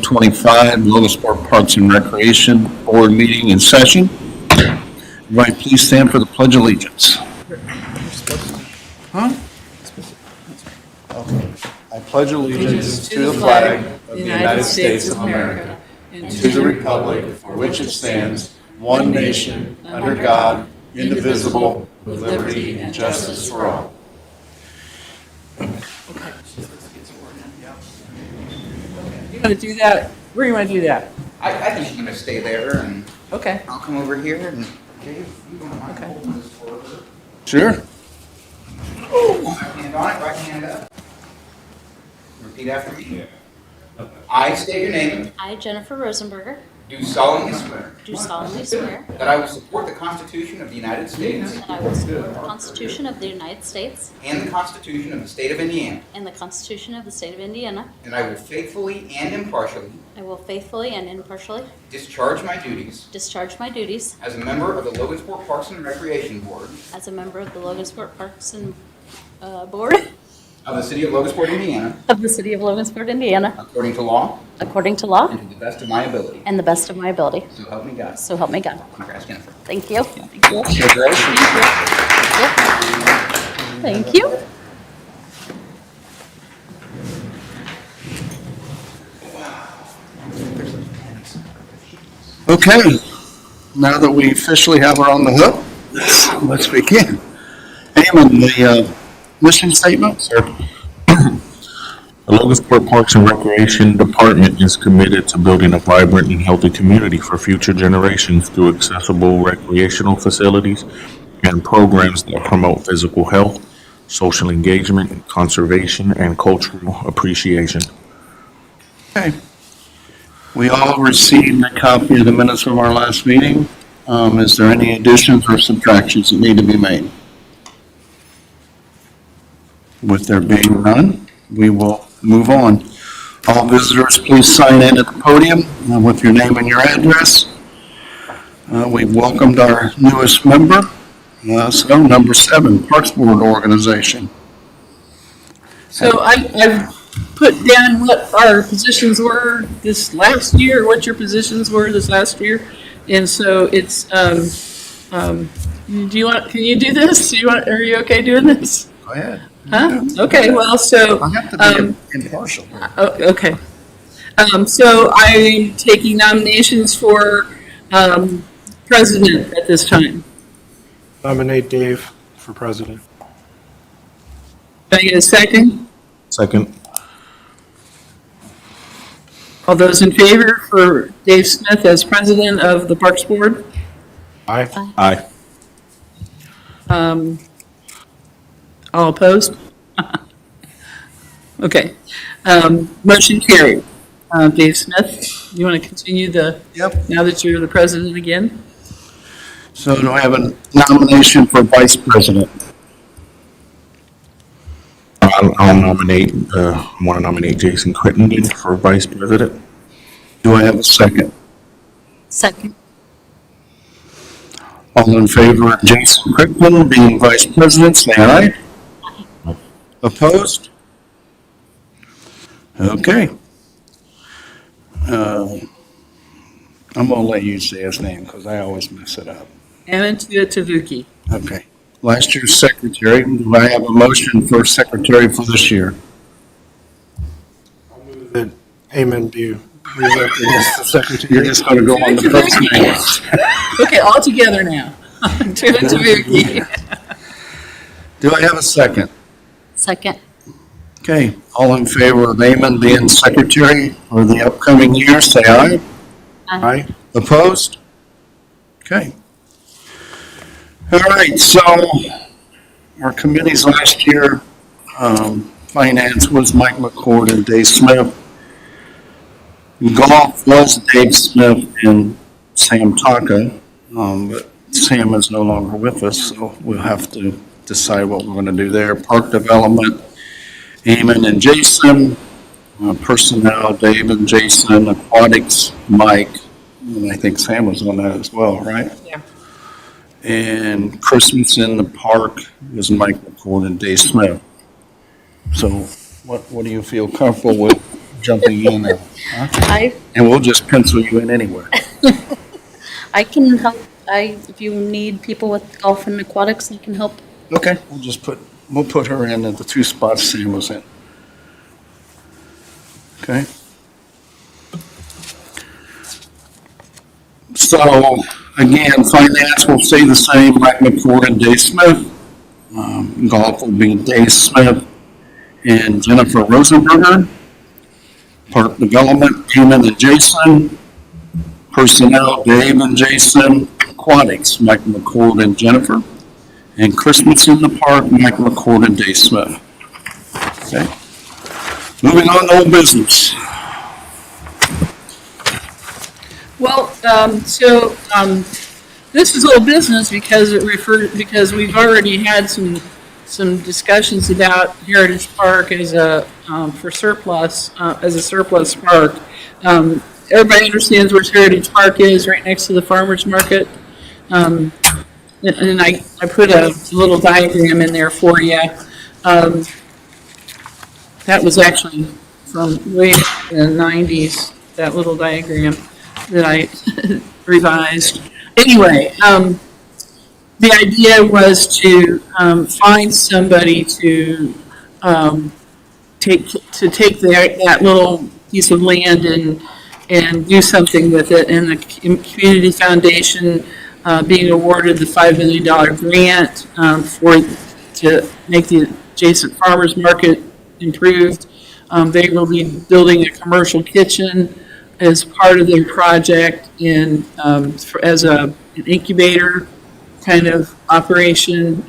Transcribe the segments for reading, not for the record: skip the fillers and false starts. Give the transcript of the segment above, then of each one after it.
2025 Logosport Parks and Recreation Board meeting in session. Everybody please stand for the Pledge of Allegiance. I pledge allegiance to the flag of the United States of America and to the republic for which it stands, one nation, under God, indivisible, with liberty and justice for all. You want to do that? Where do you want to do that? I think you're going to stay there, and Okay. I'll come over here, and Dave, you don't mind Okay. holding this for her? Sure. Right hand on it, right hand up. Repeat after me. I state your name, I, Jennifer Rosenberger, do solemnly swear do solemnly swear that I will support the Constitution of the United States that I will support the Constitution of the United States and the Constitution of the State of Indiana, and the Constitution of the State of Indiana. and I will faithfully and impartially I will faithfully and impartially discharge my duties discharge my duties as a member of the Logansport Parks and Recreation Board as a member of the Logansport Parks and Board of the City of Logansport, Indiana, of the City of Logansport, Indiana, according to law according to law and to the best of my ability. and the best of my ability. So help me God. So help me God. Congrats, Jennifer. Thank you. Thank you. Congratulations. Thank you. Okay, now that we officially have her on the hook, let's begin. Eamon, the mission statement, sir. The Logansport Parks and Recreation Department is committed to building a vibrant and healthy community for future generations through accessible recreational facilities and programs that promote physical health, social engagement, conservation, and cultural appreciation. Okay. We all received a copy of the minutes from our last meeting. Is there any additions or subtractions that need to be made? With there being none, we will move on. All visitors, please sign in at the podium with your name and your address. We've welcomed our newest member, so number 7, Parks Board Organization. So I've put down what our positions were this last year, what your positions were this last year. And so it's, can you do this? Are you okay doing this? Go ahead. Huh? Okay, well, so. I have to be impartial. Okay. So I'm taking nominations for president at this time. Nominate Dave for president. Can I get a second? Second. All those in favor for Dave Smith as president of the Parks Board? Aye. Aye. All opposed? Okay. Motion carried. Dave Smith, you want to continue Yep. now that you're the president again? So do I have a nomination for vice president? I'll nominate, want to nominate Jason Crittenden for vice president. Do I have a second? Second. All in favor of Jason Crittenden being vice president, say aye. Opposed? Okay. I'm going to let you say his name because I always mess it up. Anancia Tavuki. Okay. Last year's secretary, do I have a motion for secretary for this year? That Amen be reelected as the secretary. You're just going to go on the first name. Okay, all together now. Tavuki. Do I have a second? Second. Okay. All in favor of Eamon being secretary for the upcoming year, say aye. Aye. Opposed? Okay. All right, so our committees last year, finance was Mike McCord and Dave Smith. Golf was Dave Smith and Sam Taka, but Sam is no longer with us, so we'll have to decide what we're going to do there. Park development, Eamon and Jason. Personnel, Dave and Jason. Aquatics, Mike. And I think Sam was on that as well, right? Yeah. And Christmas in the park is Mike McCord and Dave Smith. So what do you feel comfortable with jumping in, I and we'll just pencil you in anywhere. I can help. If you need people with golf and aquatics, I can help. Okay, we'll put her in at the two spots Sam was in. Okay? So, again, finance will stay the same, Mike McCord and Dave Smith. Golf will be Dave Smith and Jennifer Rosenberger. Park Development, Eamon and Jason. Personnel, Dave and Jason. Aquatics, Mike McCord and Jennifer. And Christmas in the Park, Mike McCord and Dave Smith. Okay. Moving on to old business. Well, this is old business because we've already had some discussions about Heritage Park as a surplus park. Everybody understands where Heritage Park is, right next to the farmer's market. And I put a little diagram in there for you. That was actually from way in the 90s, that little diagram that I revised. Anyway, the idea was to find somebody to take that little piece of land and do something with it. And the Community Foundation being awarded the $5 million grant to make the adjacent farmers market improved. They will be building a commercial kitchen as part of their project as an incubator kind of operation.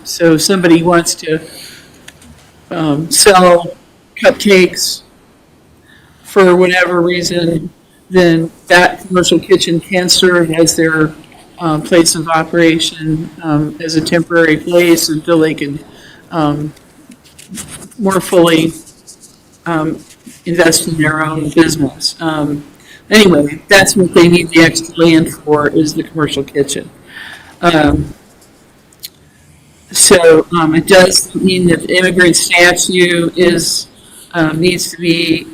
So if somebody wants to sell cupcakes for whatever reason, then that commercial kitchen can serve as their place of operation as a temporary place until they can more fully invest in their own business. Anyway, that's what they need the extra land for, is the commercial kitchen. So it does mean that the immigrant statute needs to be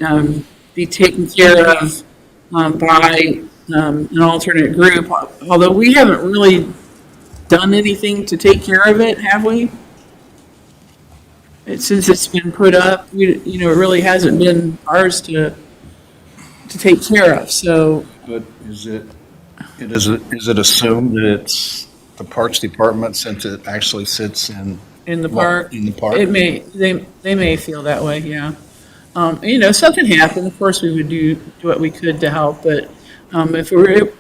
taken care of by an alternate group, although we haven't really done anything to take care of it, have we? Since it's been put up, it really hasn't been ours to take care of, so. But is it assumed that it's the Parks Department, since it actually sits in In the park? In the park? They may feel that way, yeah. Something happened, of course, we would do what we could to help, but if it were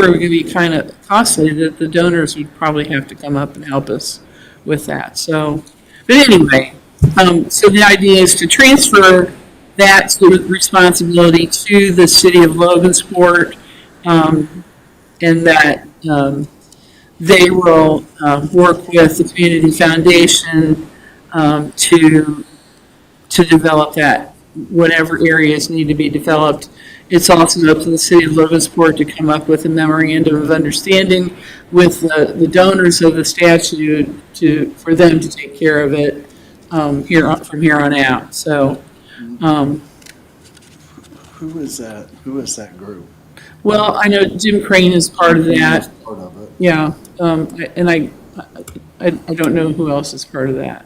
going to be kind of costly, the donors would probably have to come up and help us with that, so. But anyway, so the idea is to transfer that sort of responsibility to the city of Logansport, and that they will work with the Community Foundation to develop that, whatever areas need to be developed. It's also up to the city of Logansport to come up with a memorandum of understanding with the donors of the statute for them to take care of it from here on out. So, Who is that group? well, I know Jim Crane is part of that. Part of it. Yeah, and I don't know who else is part of that.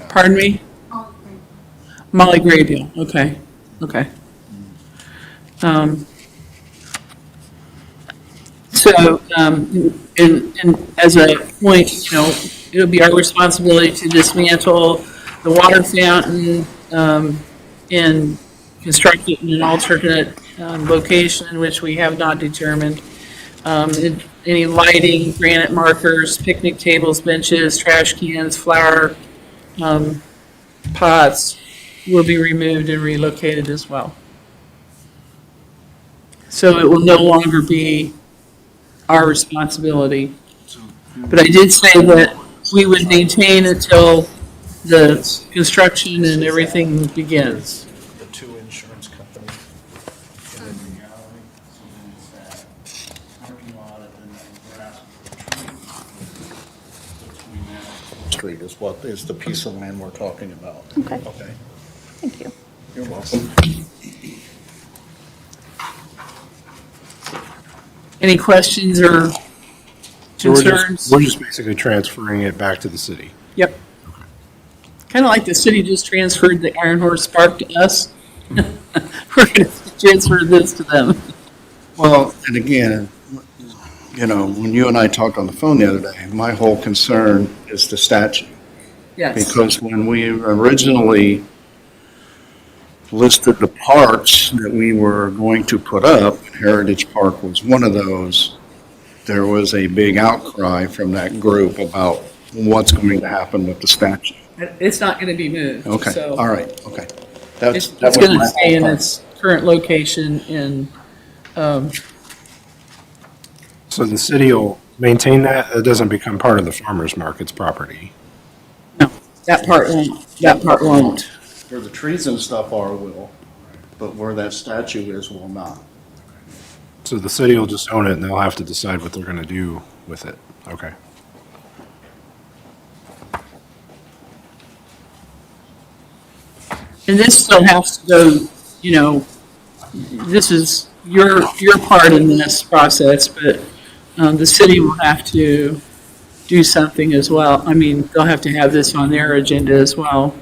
Pardon me? Molly Graybill, okay. So, and as a point, it'll be our responsibility to dismantle the water fountain, and construct it in an alternate location, which we have not determined. Any lighting, granite markers, picnic tables, benches, trash cans, flower pots will be removed and relocated as well. So it will no longer be our responsibility. But I did say that we would maintain until the construction and everything begins. The two insurance companies. Street is the piece of land we're talking about. Okay. Okay. Thank you. You're welcome. Any questions or So concerns? we're just basically transferring it back to the city. Yep. Kind of like the city just transferred the Iron Horse Park to us. We're going to transfer this to them. Well, and again, you know, when you and I talked on the phone the other day, my whole concern is the statute. Yes. Because when we originally listed the parks that we were going to put up, Heritage Park was one of those, there was a big outcry from that group about what's going to happen with the statute. It's not going to be moved. Okay, So all right, okay. it's That was going to my stay in whole its current location in, So the city will maintain that. It doesn't become part of the farmer's market's property. no, that part won't, that part won't. Where the trees and stuff are will, but where that statue is will not. So the city will just own it and they'll have to decide what they're going to do with it. Okay. And this still has to go, you know, this is your part in this process, but the city will have to do something as well. I mean, they'll have to have this on their agenda as well.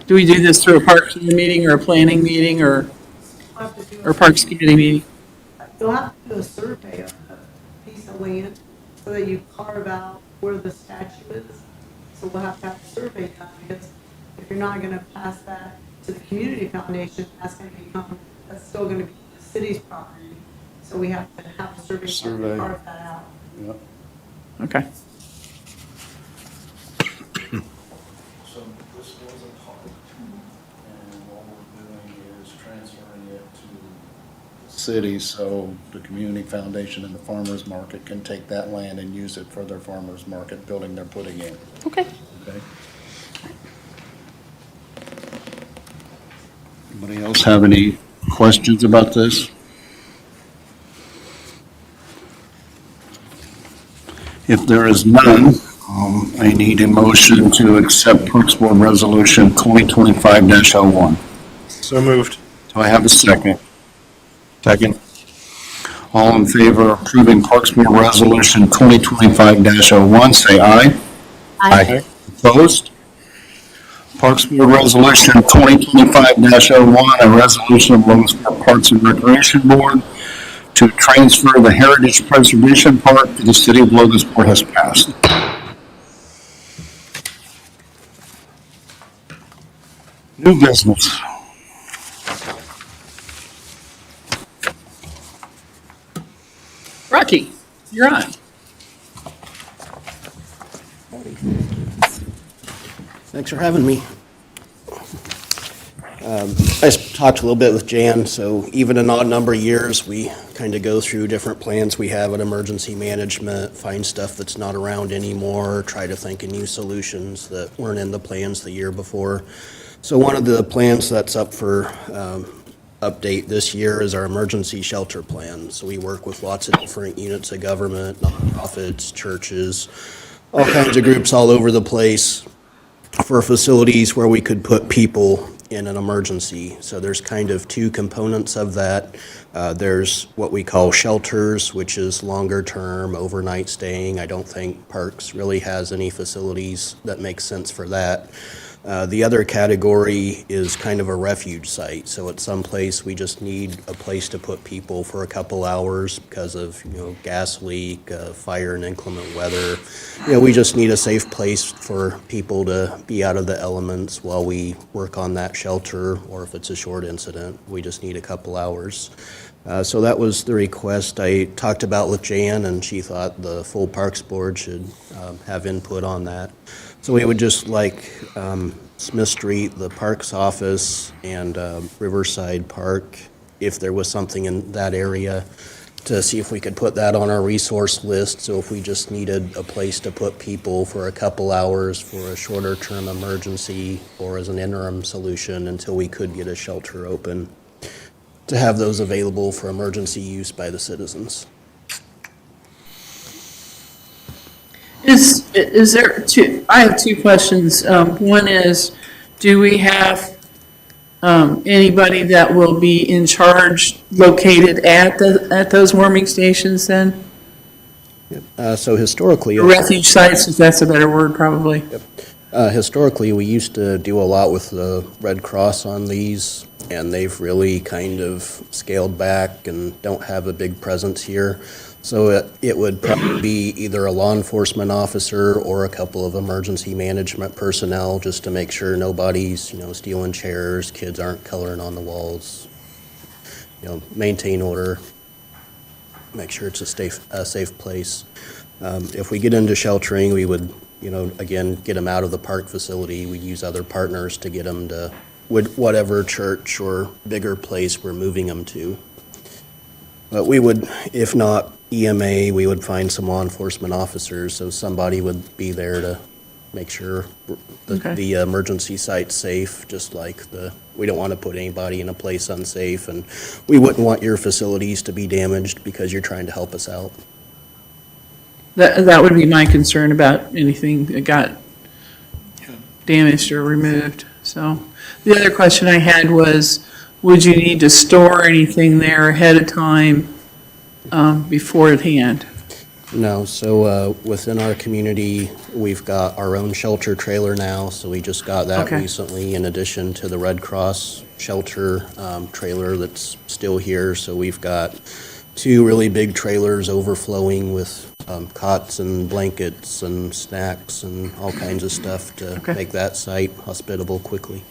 Do we do this through a Parks Committee meeting or a planning meeting or Parks Committee meeting? You'll have to do a survey of the piece of land so that you carve out where the statue is. So we'll have to have a survey done, because if you're not gonna pass that to the community foundation, that's still gonna be the city's property. So we have to have a survey Survey. to carve that out. Okay. So this was a park, and what we're doing is transferring it to the city, so the community foundation and the farmer's market can take that land and use it for their farmer's market building they're putting in, Okay. okay? Anybody else have any questions about this? If there is none, I need a motion to accept Parks Board Resolution 2025-01. So moved. Do I have a second? Second. All in favor of approving Parks Board Resolution 2025-01, say aye. Aye. Opposed? Parks Board Resolution 2025-01, a resolution of Logansport Parks and Recreation Board to transfer the Heritage Preservation Park to the city of Logansport has passed. New business. Rocky, you're on. Thanks for having me. I talked a little bit with Jan, so even an odd number of years, we kind of go through different plans we have in emergency management, find stuff that's not around anymore, try to think of new solutions that weren't in the plans the year before. So one of the plans that's up for update this year is our emergency shelter plan. So we work with lots of different units of government, nonprofits, churches, all kinds of groups all over the place for facilities where we could put people in an emergency. So there's kind of two components of that. There's what we call shelters, which is longer term, overnight staying. I don't think Parks really has any facilities that make sense for that. The other category is kind of a refuge site. So at some place, we just need a place to put people for a couple hours because of, gas leak, fire and inclement weather. We just need a safe place for people to be out of the elements while we work on that shelter, or if it's a short incident, we just need a couple hours. So that was the request I talked about with Jan, and she thought the full Parks Board should have input on that. So we would just like Smith Street, the Parks Office, and Riverside Park, if there was something in that area, to see if we could put that on our resource list. So if we just needed a place to put people for a couple hours for a shorter term emergency or as an interim solution until we could get a shelter open, to have those available for emergency use by the citizens. Is there two, I have two questions. One is, do we have anybody that will be in charge located at those warming stations then? So historically. Refuge sites, if that's a better word, probably. Historically, we used to do a lot with the Red Cross on these, and they've really kind of scaled back and don't have a big presence here. So it would probably be either a law enforcement officer or a couple of emergency management personnel, just to make sure nobody's, stealing chairs, kids aren't coloring on the walls, maintain order, make sure it's a safe place. If we get into sheltering, we would, again, get them out of the park facility. We'd use other partners to get them to whatever church or bigger place we're moving them to. But we would, if not EMA, we would find some law enforcement officers, so somebody would be there to make sure Okay. the emergency site's safe, just like we don't want to put anybody in a place unsafe, and we wouldn't want your facilities to be damaged because you're trying to help us out. That would be my concern about anything that got damaged or removed. So the other question I had was, would you need to store anything there ahead of time beforehand? No, so within our community, we've got our own shelter trailer now, so we just got that Okay. recently, in addition to the Red Cross shelter trailer that's still here. So we've got 2 really big trailers overflowing with cots and blankets and snacks and all kinds of stuff to Okay. make that site hospitable quickly.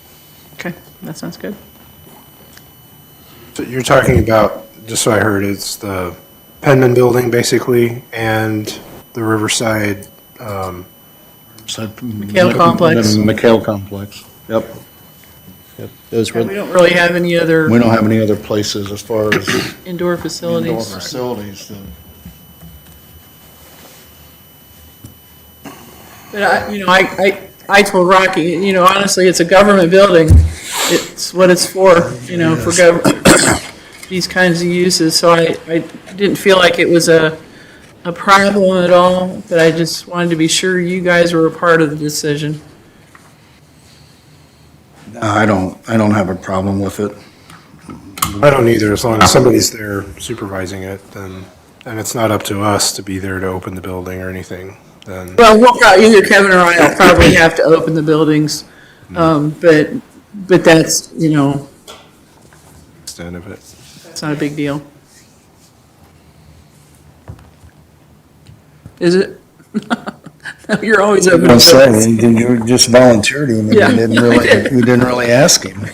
Okay, that sounds good. So you're talking about, just so I heard, it's the Penman Building, basically, and the Riverside, McHale Complex. The McHale Complex, yep. Those We were, don't really have any other We don't have any other places as far as indoor indoor facilities. facilities. But I told Rocky, honestly, it's a government building. It's what it's for, for government, these kinds of uses. So I didn't feel like it was a problem at all, but I just wanted to be sure you guys were a part of the decision. I don't have a problem with it. I don't either, as long as somebody's there supervising it, then, and it's not up to us to be there to open the building or anything, then. Well, either Kevin or I will probably have to open the buildings, but that's, Extent of it. it's not a big deal. Is it? You're always open. I'm to saying, you just volunteered him, and Yeah. you didn't really ask him.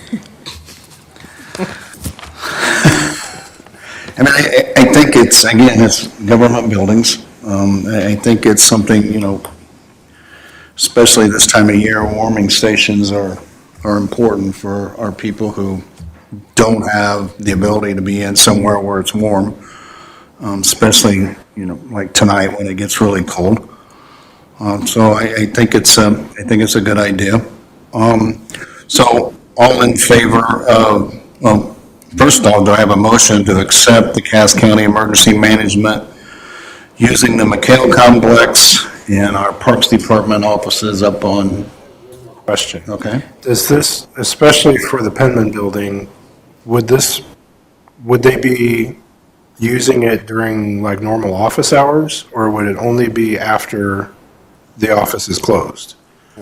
I mean, I think it's, again, it's government buildings. I think it's something, especially this time of year, warming stations are important for our people who don't have the ability to be in somewhere where it's warm, especially, like tonight when it gets really cold. So I think it's a good idea. So all in favor of, well, first of all, do I have a motion to accept the Cass County Emergency Management using the McHale Complex and our Parks Department offices up on, Question. okay? Does this, especially for the Penman Building, would they be using it during like normal office hours, or would it only be after the office is closed?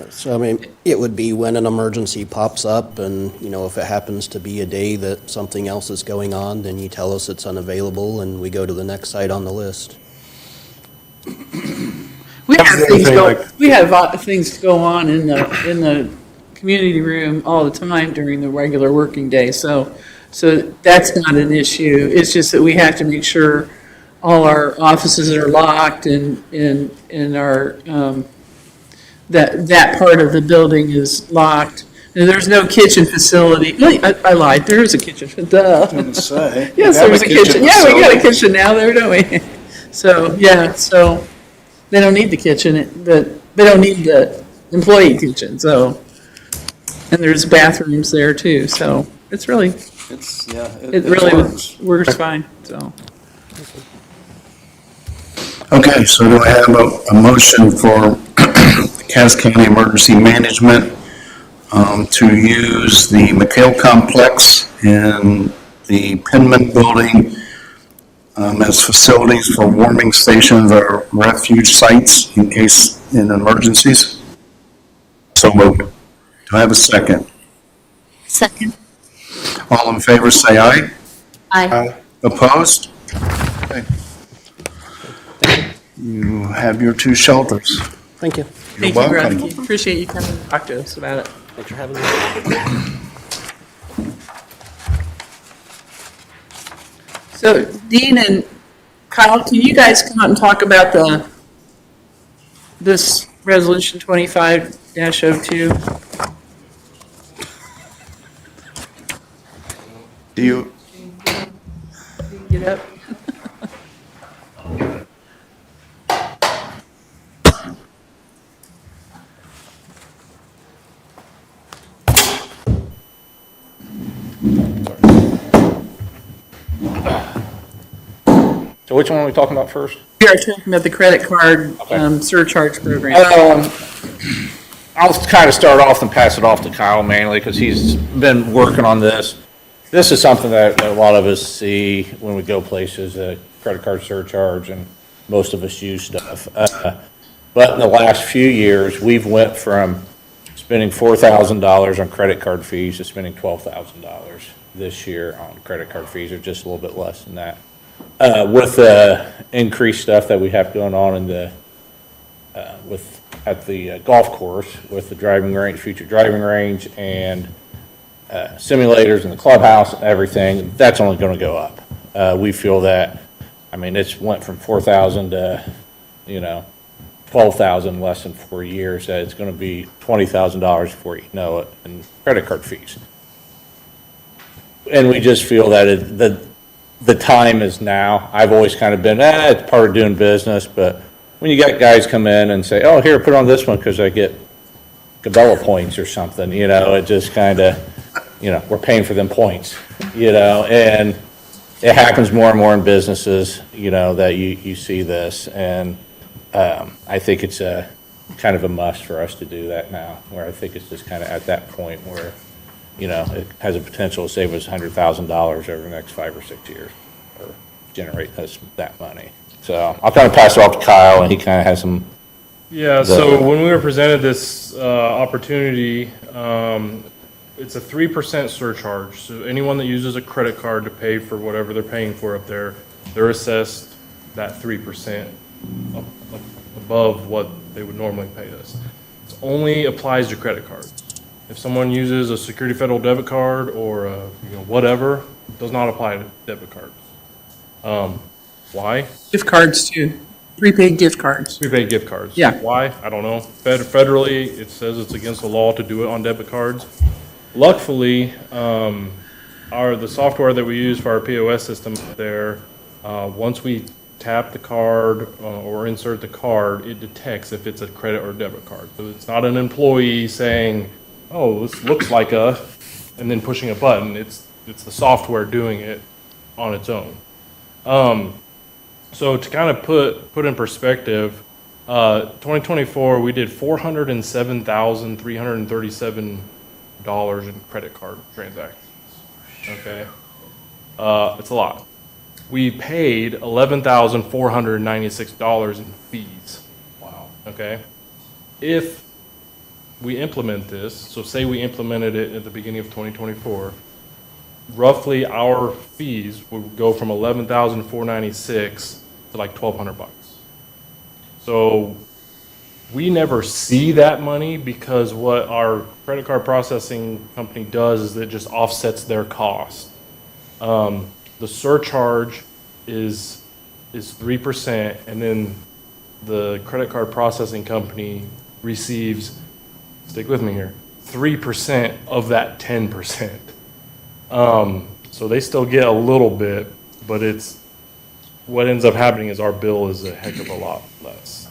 so I mean, it would be when an emergency pops up, and, if it happens to be a day that something else is going on, then you tell us it's unavailable, and we go to the next site on the list. We have Is there things anything go, like- we have things go on in the community room all the time during the regular working day, so that's not an issue. It's just that we have to make sure all our offices are locked and our, that part of the building is locked. And there's no kitchen facility. I lied, there is a kitchen, duh. Say. Yes, there was a kitchen. Yeah, we got a kitchen now there, don't we? So, yeah, so they don't need the kitchen, they don't need the employee kitchen, so. And there's bathrooms there too, so it's really, it really works fine, so. Okay, so do I have a motion for Cass County Emergency Management to use the McHale Complex and the Penman Building as facilities for warming stations or refuge sites in case in emergencies. So moved. Do I have a second? Second. All in favor, say aye. Aye. Opposed? Okay. You have your 2 shelters. Thank you. Thank you, Rusty. Appreciate you coming to talk to us about it. Thanks for having me. So Dean and Kyle, can you guys come out and talk about this resolution 25-02? Do you, Get up. So which one are we talking about first? We are talking about the credit card surcharge program. I'll kind of start off and pass it off to Kyle mainly because he's been working on this. This is something that a lot of us see when we go places, a credit card surcharge, and most of us use stuff. But in the last few years, we've went from spending $4,000 on credit card fees to spending $12,000 this year on credit card fees, or just a little bit less than that. With the increased stuff that we have going on in the at the golf course with the driving range, future driving range, and simulators in the clubhouse and everything, that's only going to go up. We feel that, I mean, it's went from 4,000 to, 12,000 less than 4 years. That it's going to be $20,000 before you know it in credit card fees. And we just feel that the time is now. I've always kind of been, it's part of doing business, but when you got guys come in and say, oh, here, put on this one because I get Cabela points or something, it just kind of, we're paying for them points, and it happens more and more in businesses, that you see this. And I think it's a kind of a must for us to do that now, where I think it's just kind of at that point where, it has a potential to save us $100,000 over the next 5 or 6 years, or generate us that money. So I'll kind of pass it off to Kyle, and he kind of has some. Yeah, so when we were presented this opportunity, it's a 3% surcharge. So anyone that uses a credit card to pay for whatever they're paying for up there, they're assessed that 3% above what they would normally pay us. It only applies to credit cards. If someone uses a Security Federal debit card or whatever, it does not apply to debit cards. Why? Gift cards too. Prepaid gift cards. Prepaid gift cards. Yeah. Why? I don't know. Federally, it says it's against the law to do it on debit cards. Luckily, the software that we use for our POS system there, once we tap the card or insert the card, it detects if it's a credit or debit card. So it's not an employee saying, oh, this looks like and then pushing a button. It's the software doing it on its own. So to kind of put in perspective, 2024, we did $407,337 in credit card transactions. Okay, it's a lot. We paid $11,496 in fees. Wow. Okay, if we implement this, so say we implemented it at the beginning of 2024, roughly our fees would go from $11,496 to like $1,200. So we never see that money because what our credit card processing company does is it just offsets their cost. The surcharge is 3%, and then the credit card processing company receives, stick with me here, 3% of that 10%. So they still get a little bit, but what ends up happening is our bill is a heck of a lot less.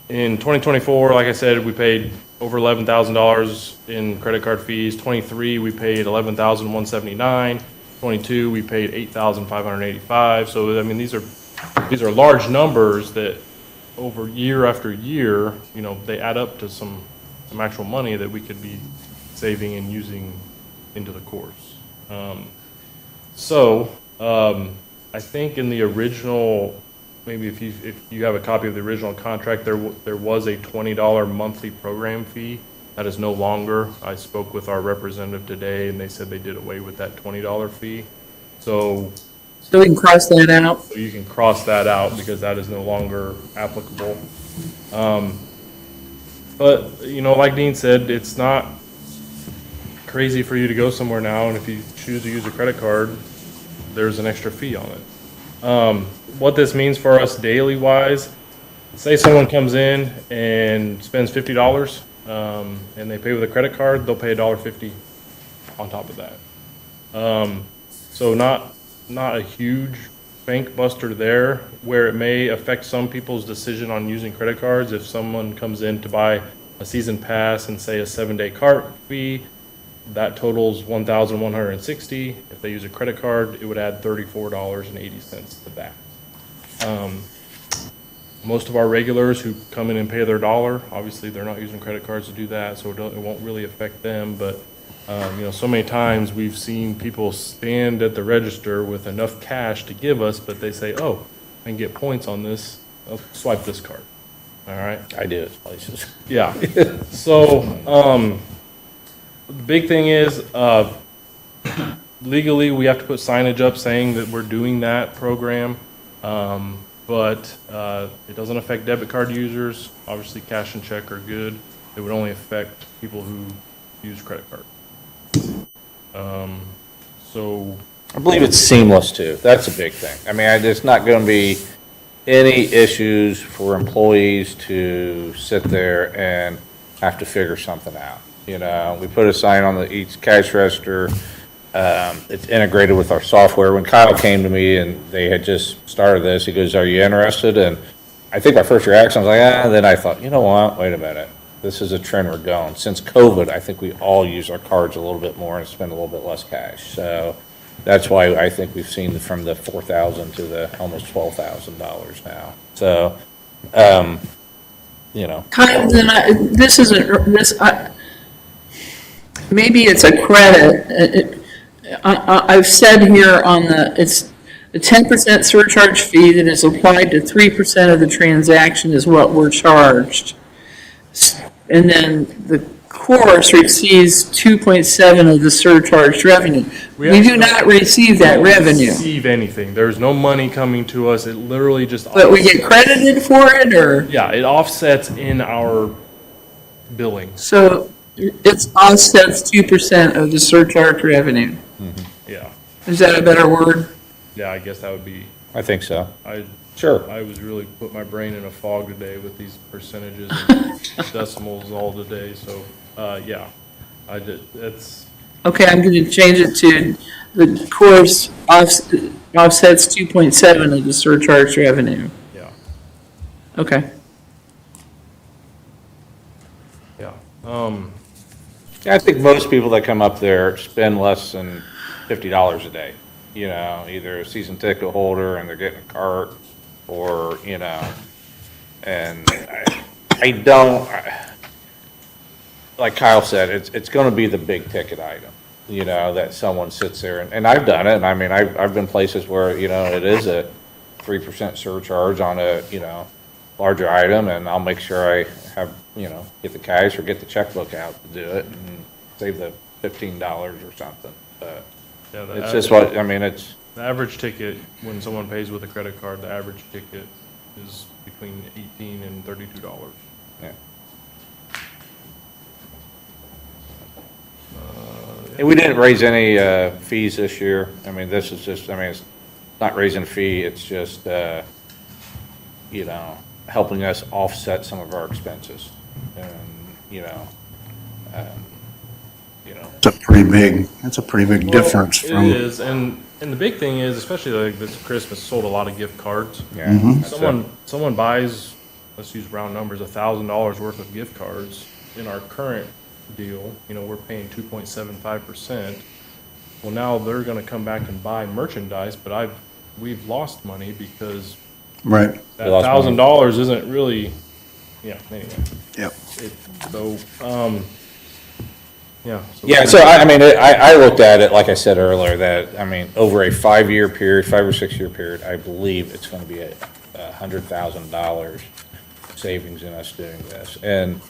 In 2024, like I said, we paid over $11,000 in credit card fees. 23, we paid $11,179. 22, we paid $8,585. So I mean, these are large numbers that over year after year, they add up to some some actual money that we could be saving and using into the course. I think in the original, maybe if you have a copy of the original contract, there was a $20 monthly program fee. That is no longer. I spoke with our representative today, and they said they did away with that $20 fee. So So we can cross that out. you can cross that out because that is no longer applicable. But, you know, like Dean said, it's not crazy for you to go somewhere now, and if you choose to use a credit card, there's an extra fee on it. What this means for us daily wise, say someone comes in and spends $50, and they pay with a credit card, they'll pay $1.50 on top of that. So not a huge bank buster there, where it may affect some people's decision on using credit cards. If someone comes in to buy a season pass and say a 7-day cart fee, that totals $1,160. If they use a credit card, it would add $34.80 to that. Most of our regulars who come in and pay their dollar, obviously they're not using credit cards to do that, so it won't really affect them. But you know, so many times we've seen people stand at the register with enough cash to give us, but they say, "Oh, I can get points on this. I'll swipe this card." All right. I do it places. Yeah. So, the big thing is, legally, we have to put signage up saying that we're doing that program. But it doesn't affect debit card users. Obviously, cash and check are good. It would only affect people who use credit card. So, I believe it's seamless too. That's a big thing. I mean, there's not going to be any issues for employees to sit there and have to figure something out. You know, we put a sign on each cash register. It's integrated with our software. When Kyle came to me and they had just started this, he goes, "Are you interested?" And I think my first reaction was like, ah. Then I thought, you know what? Wait a minute. This is a trend we're going. Since COVID, I think we all use our cards a little bit more and spend a little bit less cash. So that's why I think we've seen from the $4,000 to the almost $12,000 now. So, you know. Kind of, maybe it's a credit. I've said here it's a 10% surcharge fee that is applied to 3% of the transaction is what we're charged. And then the course receives 2.7 of the surcharged revenue. We do not receive that revenue. receive anything. There's no money coming to us. It literally just. But we get credited for it, or? Yeah, it offsets in our billing. So it's offsets 2% of the surcharge revenue. Yeah. Is that a better word? Yeah, I guess that would be. I think so. Sure. I was really put my brain in a fog today with these percentages and decimals all today. So, yeah, I did. It's. Okay, I'm going to change it to the course offsets 2.7 of the surcharge revenue. Yeah. Okay. Yeah. I think most people that come up there spend less than $50 a day. You know, either a season ticket holder and they're getting a cart, or, you know, and I don't, like Kyle said, it's going to be the big ticket item, you know, that someone sits there, and I've done it, and I mean, I've been places where, you know, it is a 3% surcharge on a, you know, larger item, and I'll make sure I have, you know, get the cash or get the checkbook out to do it and save the $15 or something, but Yeah, it's just what, I mean, it's. The average ticket, when someone pays with a credit card, the average ticket is between $18 and $32. Yeah. And we didn't raise any fees this year. I mean, this is just, I mean, it's not raising a fee, it's just, you know, helping us offset some of our expenses. And, you know, That's a pretty big difference It from. is, and the big thing is, especially like this Christmas, sold a lot of gift cards. yeah. that's it. Someone buys, let's use round numbers, $1,000 worth of gift cards. In our current deal, you know, we're paying 2.75%. Well, now they're going to come back and buy merchandise, but we've lost money because Right. that We lost money. $1,000 isn't really, yeah, anyway. Yep. So, yeah. Yeah, so I mean, I looked at it, like I said earlier, that, I mean, over a 5-year period, 5 or 6 year period, I believe it's gonna be $100,000 savings in us doing this. And,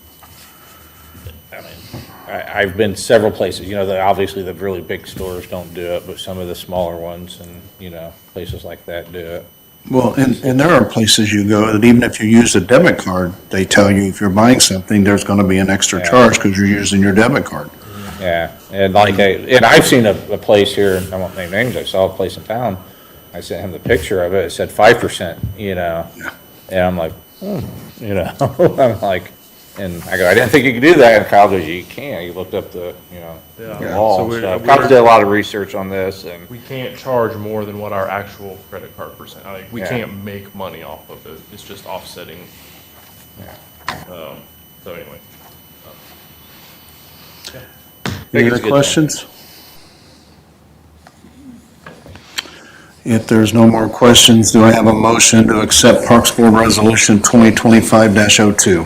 I mean, I've been several places, obviously the really big stores don't do it, but some of the smaller ones and, places like that do it. Well, and there are places you go that even if you use a debit card, they tell you if you're buying something, there's going to be an extra Yeah. charge because you're using your debit card. Yeah, and and I've seen a place here, I won't name names, I saw a place in town, I sent him the picture of it, it said 5%, and I'm like, I'm like, and I go, I didn't think you could do that, and Kyle goes, you can, he looked up the, Yeah. the Yeah. law So and we're- stuff. we're- Kyle did a lot of research on this, and, We can't charge more than what our actual credit card percent, like, we Yeah. can't make money off of it, it's just offsetting. So anyway. Any think it's other a good questions? If there's no more questions, do I have a motion to accept Parks Board Resolution 2025-02?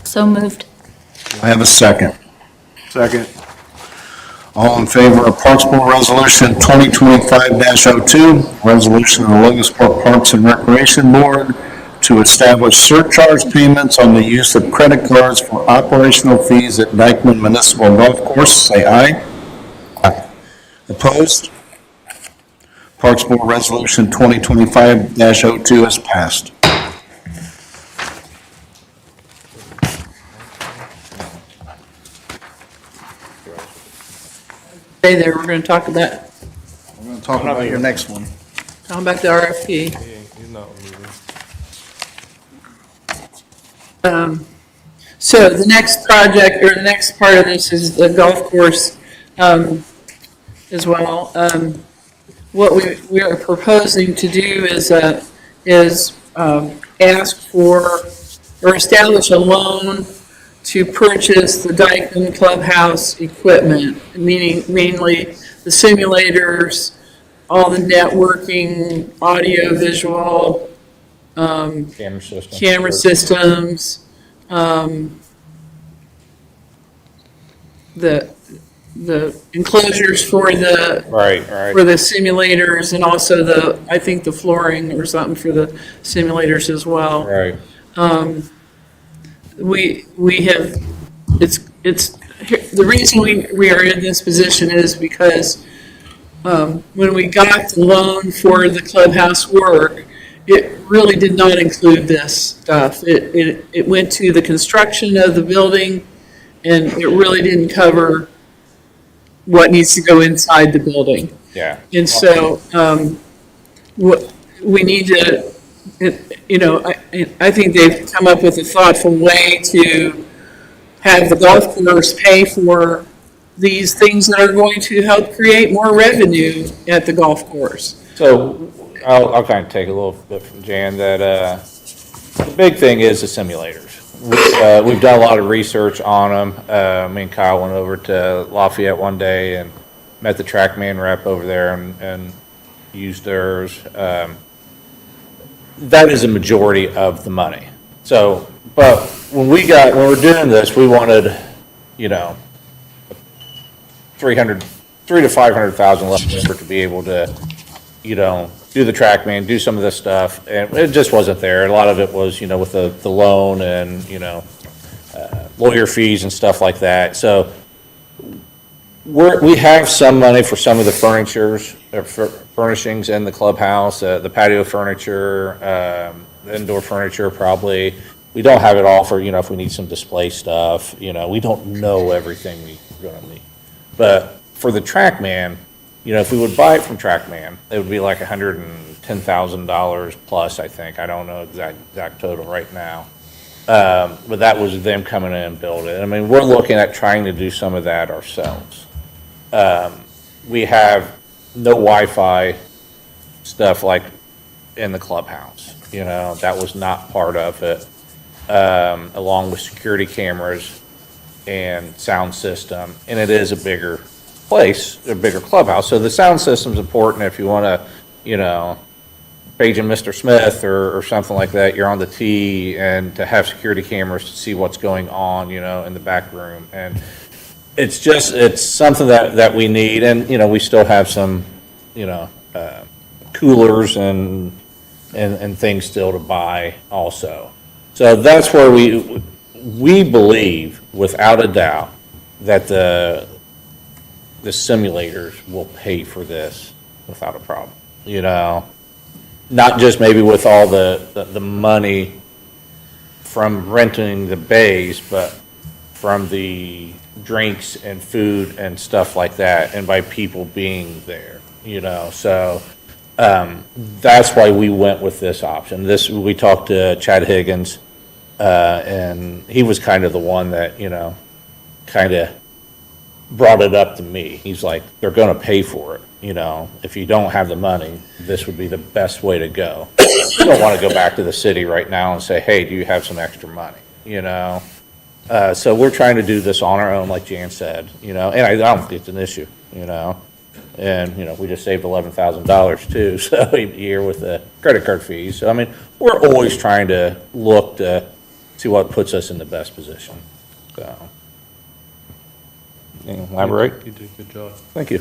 So moved. I have a second. Second. All in favor of Parks Board Resolution 2025-02, resolution of the Logansport Parks and Recreation Board to establish surcharge payments on the use of credit cards for operational fees at Dykeman Municipal Golf Course, say aye. Aye. Opposed? Parks Board Resolution 2025-02 is passed. Stay there, we're gonna talk about, We're going to talk about your next one. talking about the RFP. He's not moving. So the next project, or the next part of this is the golf course, as well. What we are proposing to do is ask for, or establish a loan to purchase the Dykeman Clubhouse equipment, meaning mainly the simulators, all the networking, audio, visual, camera systems, the enclosures for the right, for the simulators, and also I think the flooring or something for the simulators as well. right. We have, the reason we are in this position is because when we got the loan for the clubhouse work, it really did not include this stuff. It went to the construction of the building, and it really didn't cover what needs to go inside the building. Yeah. And so, what we need to, I think they've come up with a thoughtful way to have the golf course pay for these things that are going to help create more revenue at the golf course. So I'll kind of take a little bit from Jan that the big thing is the simulators. We've done a lot of research on them. Me and Kyle went over to Lafayette one day and met the TrackMan rep over there and used theirs. That is a majority of the money. So, but when we're doing this, we wanted, $300,000 to $500,000 left over to be able to, do the TrackMan, do some of this stuff, and it just wasn't there. A lot of it was, with the loan and, lawyer fees and stuff like that. So we have some money for some of the furnishings in the clubhouse, the patio furniture, the indoor furniture probably. We don't have it all for, if we need some display stuff, we don't know everything we're gonna need. But for the TrackMan, if we would buy it from TrackMan, it would be like $110,000 plus, I think. I don't know exact total right now. But that was them coming in and building it. I mean, we're looking at trying to do some of that ourselves. We have no Wi-Fi stuff like in the clubhouse. That was not part of it. Along with security cameras and sound system, and it is a bigger place, a bigger clubhouse. So the sound system's important if you want to, paging Mr. Smith or something like that, you're on the T, and to have security cameras to see what's going on, in the back room. And it's something that we need, and, we still have some, coolers and things still to buy also. So that's where we believe, without a doubt, that the simulators will pay for this without a problem, Not just maybe with all the money from renting the bays, but from the drinks and food and stuff like that, and by people being there, So that's why we went with this option. We talked to Chad Higgins, and he was kind of the one that, kind of brought it up to me. He's like, they're going to pay for it. If you don't have the money, this would be the best way to go. You don't want to go back to the city right now and say, hey, do you have some extra money? So we're trying to do this on our own, like Jan said, and I don't think it's an issue, and, we just saved $11,000 too, so a year with the credit card fees. So, I mean, we're always trying to look to see what puts us in the best position, so. Any elaborate? You did a good job. Thank you.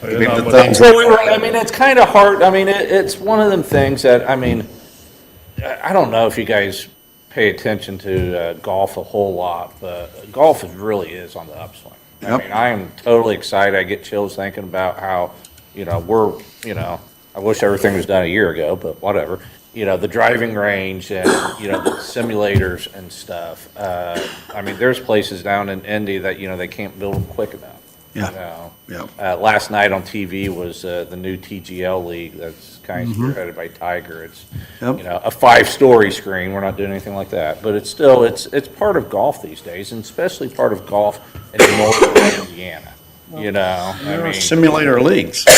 Not much- Well, it's kind of hard. It's one of them things that, I don't know if you guys pay attention to golf a whole lot, but golf really is on the upswing. Yep. I am totally excited. I get chills thinking about how, I wish everything was done a year ago, but whatever. The driving range and, the simulators and stuff. There's places down in Indy that, they can't build them quick enough. Yeah. Last night on TV was the new TGL league that's kind of spearheaded by Tiger. It's, Yep. a 5-story screen. We're not doing anything like that. But it's still, it's part of golf these days, and especially part of golf in northern Indiana. Simulator leagues. All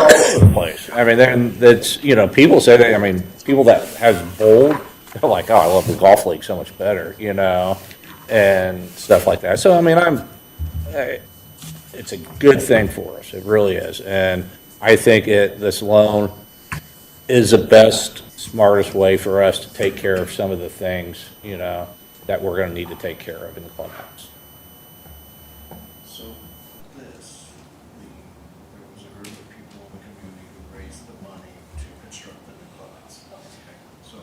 over the place. Then that's, people say that, people that have bowled, they're like, oh, I love the golf league so much better, and stuff like that. So, it's a good thing for us. It really is. And I think this loan is the best, smartest way for us to take care of some of the things, that we're going to need to take care of in the clubhouse. So this, there was a group of people in the community who raised the money to construct the new clubhouse. So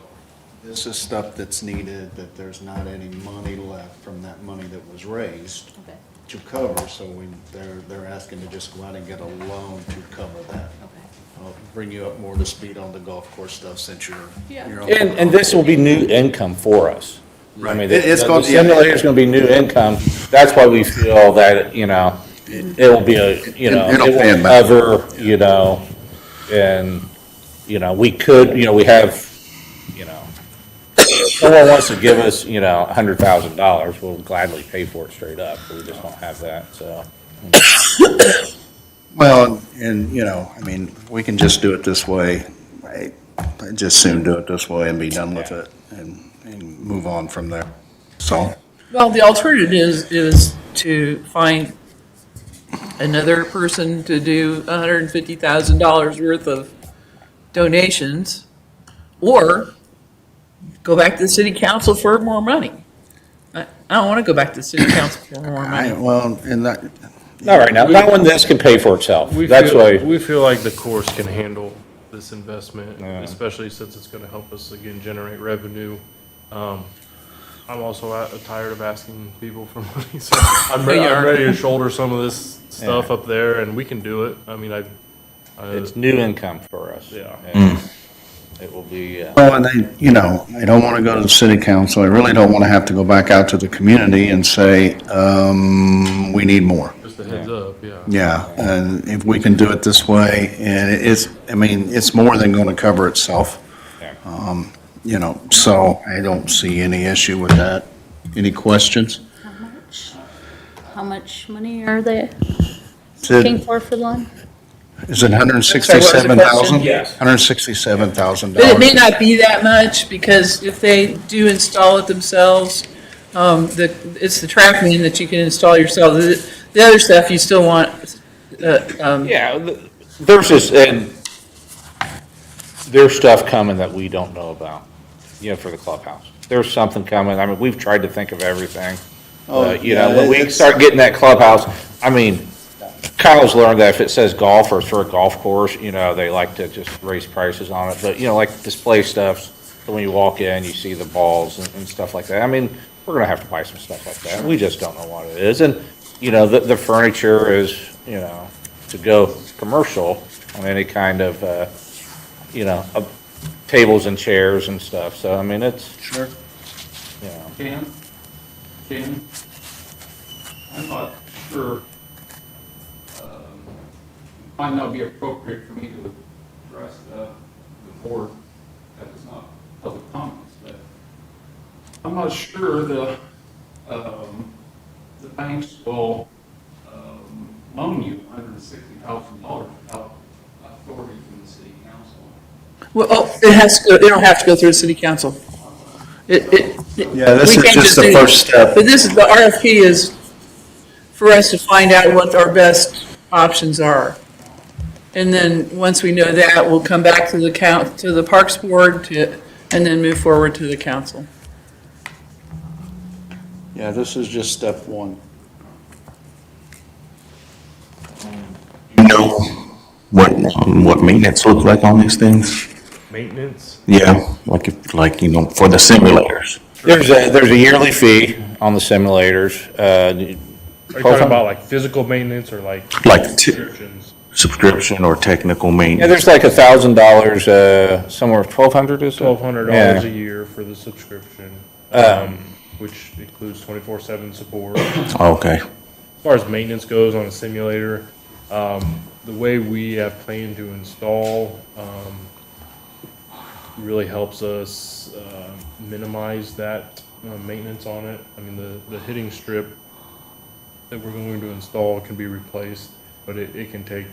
this is stuff that's needed, that there's not any money left from that money that was raised Okay, to cover, so they're asking to just go out and get a loan to cover that. okay. I'll bring you up more to speed on the golf course stuff since you're. Yeah. you're on- And this will be new income for us. Right. The It's going- simulator's gonna be new income. That's why we feel that, it'll be It'll it pay it will back. cover, and, we could, we have, someone wants to give us, $100,000, we'll gladly pay for it straight up, but we just don't have that, so. Well, and, we can just do it this way. I'd just soon do it this way and be done with it and move on from there. So, Well, the alternative is to find another person to do $150,000 worth of donations, or go back to the city council for more money. I don't want to go back to the city council for more money. and that, Not right now, not when this can pay for itself, We that's why. we feel like the course can handle this investment, Yeah. especially since it's gonna help us again generate revenue. I'm also tired of asking people for money, so I'm ready to shoulder some of this stuff up there, and we can do it. It's new income for us. Yeah. And it will be, well, and I don't want to go to the city council. I really don't want to have to go back out to the community and say, we need more. just a heads up, yeah. Yeah, and if we can do it this way, and it's more than going to cover itself. Yeah. So I don't see any issue with that. Any questions? How much money are they Is looking it for the loan? $167,000? Yes. $167,000. But it may not be that much, because if they do install it themselves, it's the TrackMan that you can install yourself. The other stuff, you still want, Yeah, There's just, and there's stuff coming that we don't know about, for the clubhouse. There's something coming. I mean, we've tried to think of everything. When we start getting that clubhouse, I mean, Kyle's learned that if it says golf or it's for a golf course, they like to just raise prices on it. But, like display stuff, so when you walk in, you see the balls and stuff like that. I mean, we're gonna have to buy some stuff like that. We just don't know what it is. And, the furniture is, to go commercial on any kind of, tables and chairs and stuff. So, I mean, it's, Sure. Ken, I'm not sure, might not be appropriate for me to address the board, that is not public comments, but I'm not sure the banks will loan you $160,000 without authority from the city council. Well, it don't have to go through the city council. Yeah, this We is can't just the do- first step. But the RFP is for us to find out what our best options are. And then, once we know that, we'll come back to the Parks Board and then move forward to the council. Yeah, this is just step one. You know what maintenance looks like on these things? Maintenance? Yeah, like for the simulators. there's a yearly fee on the simulators. Are you talking about like physical maintenance or like Like subscriptions? subscription or technical Yeah, maintenance. there's like $1,000, somewhere, 1,200 is it? $1,200 Yeah. a year for the subscription, which includes 24/7 support. Okay. As far as maintenance goes on a simulator, the way we have planned to install really helps us minimize that maintenance on it. I mean, the hitting strip that we're going to install can be replaced, but it can take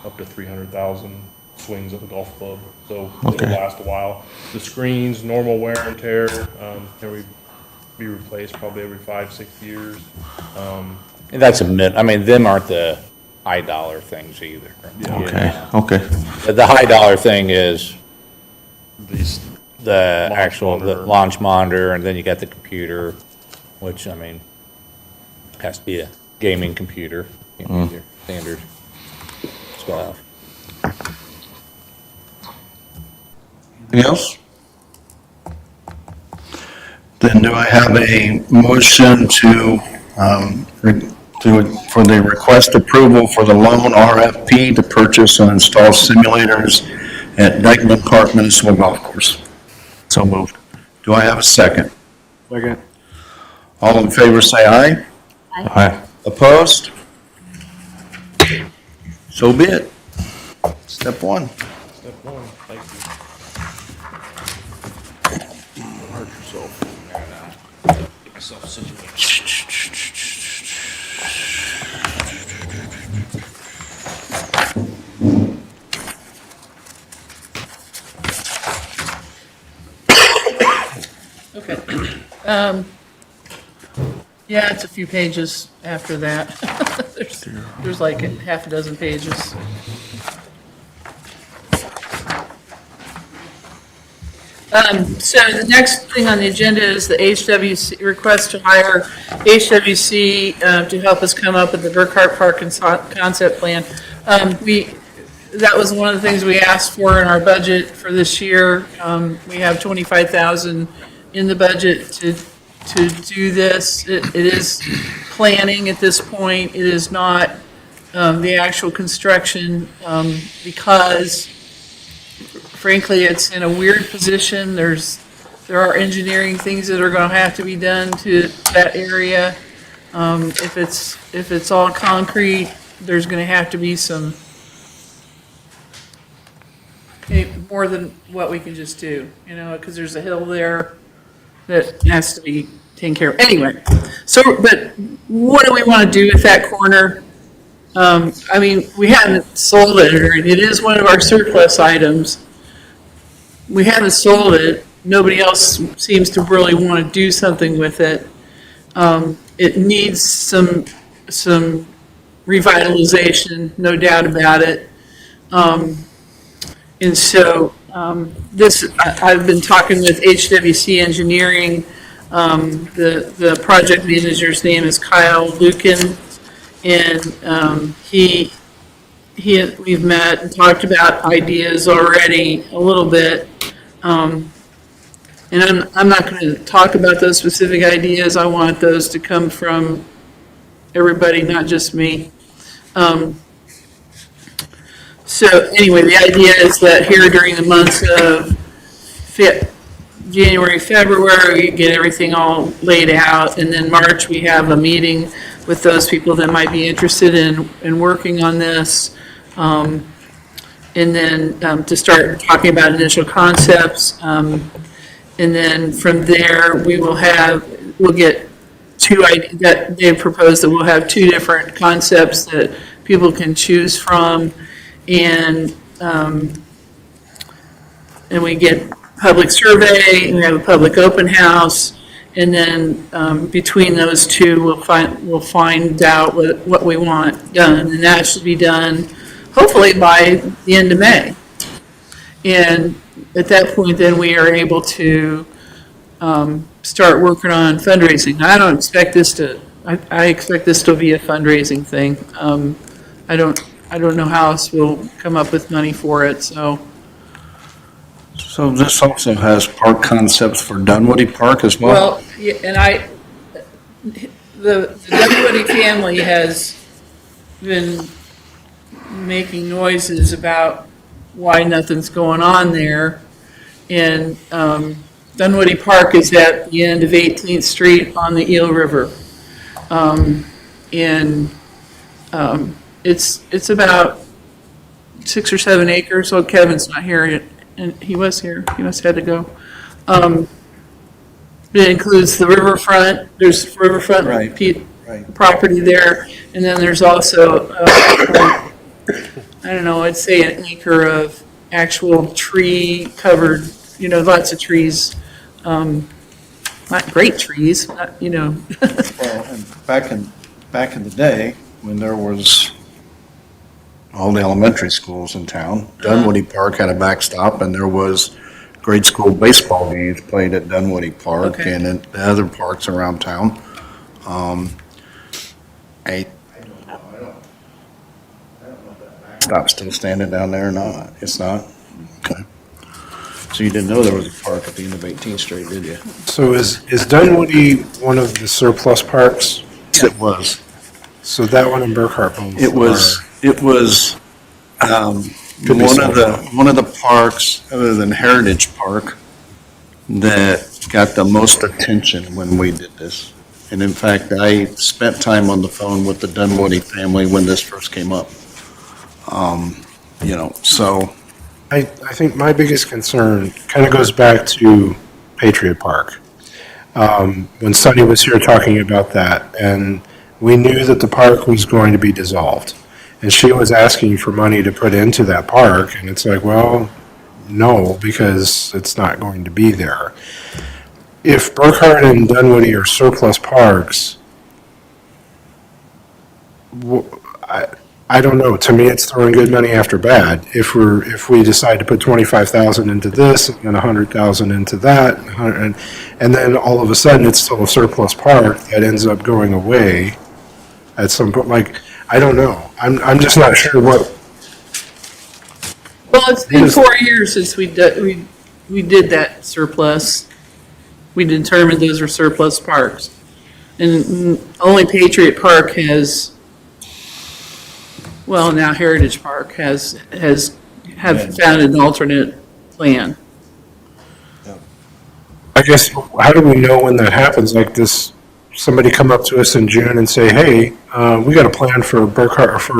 up to 300,000 swings of a golf club, so it'll last a while. The screens, normal wear and tear, can be replaced probably every 5-6 years. And that's I mean, them aren't the high dollar things either. Okay. The high dollar thing is These the Launch actual, the monitor. launch monitor, and then you got the computer, which, I mean, has to be a gaming computer, your standard stuff. Anything else? Then do I have a motion for the request approval for the loan RFP to purchase and install simulators at Dykeman Park Municipal Golf Course? So moved. Do I have a second? Second. All in favor, say aye. Aye. Opposed? So be it. Step one. Step one, thank you. Okay. Yeah, it's a few pages after that. There's like half a dozen pages. So the next thing on the agenda is the HWC, request to hire HWC to help us come up with the Burkhart Park concept plan. That was one of the things we asked for in our budget for this year. We have 25,000 in the budget to do this. It is planning at this point. It is not the actual construction because frankly, it's in a weird position. There are engineering things that are going to have to be done to that area. If it's all concrete, there's going to have to be some more than what we can just do, because there's a hill there that has to be taken care of. Anyway, but what do we want to do with that corner? I mean, we haven't sold it, or it is one of our surplus items. We haven't sold it. Nobody else seems to really want to do something with it. It needs some revitalization, no doubt about it. And so I've been talking with HWC Engineering. The project manager's name is Kyle Lukin, and we've met and talked about ideas already a little bit. And I'm not going to talk about those specific ideas. I want those to come from everybody, not just me. So anyway, the idea is that here during the months of January, February, we get everything all laid out, and then March, we have a meeting with those people that might be interested in working on this. And then to start talking about initial concepts. And then from there, we'll get two ideas that they've proposed, that we'll have two different concepts that people can choose from. And we get public survey, and we have a public open house. And then between those two, we'll find out what we want done. And that should be done hopefully by the end of May. And at that point, then we are able to start working on fundraising. I don't expect this to, I expect this to be a fundraising thing. I don't know how else we'll come up with money for it, so. So this also has park concepts for Dunwoody Park as well? Well, yeah, and the Dunwoody family has been making noises about why nothing's going on there. And Dunwoody Park is at the end of 18th Street on the Eel River. It's about 6 or 7 acres. So Kevin's not here yet, and he was here. He must have had to go. It includes the riverfront. There's riverfront property there, and then there's also I don't know, I'd say an acre of actual tree covered, lots of trees. Not great trees, not, Well, and back in the day, when there was all the elementary schools in town, Dunwoody Park had a backstop, and there was grade school baseball games played at Dunwoody Park Okay. and in the other parks around town. Stop still standing down there or not? It's not? Okay. So you didn't know there was a park at the end of 18th Street, did you? So is Dunwoody one of the surplus parks? It was. So that one in Burkhart both It was Could be one of the parks, other than Heritage Park, that got the most attention when we did this. And in fact, I spent time on the phone with the Dunwoody family when this first came up. So. I think my biggest concern kind of goes back to Patriot Park. When Sonny was here talking about that, and we knew that the park was going to be dissolved. And she was asking for money to put into that park, and it's like, well, no, because it's not going to be there. If Burkhart and Dunwoody are surplus parks, I don't know. To me, it's throwing good money after bad. If we decide to put 25,000 into this and 100,000 into that, and then all of a sudden it's still a surplus park that ends up going away at some point. Like, I don't know. I'm just not sure what. well, it's been 4 years since we did that surplus. We determined those are surplus parks. And only Patriot Park has, well, now Heritage Park have found an alternate plan. I guess, how do we know when that happens? Like this, somebody come up to us in June and say, hey, we got a plan for Burkhart, for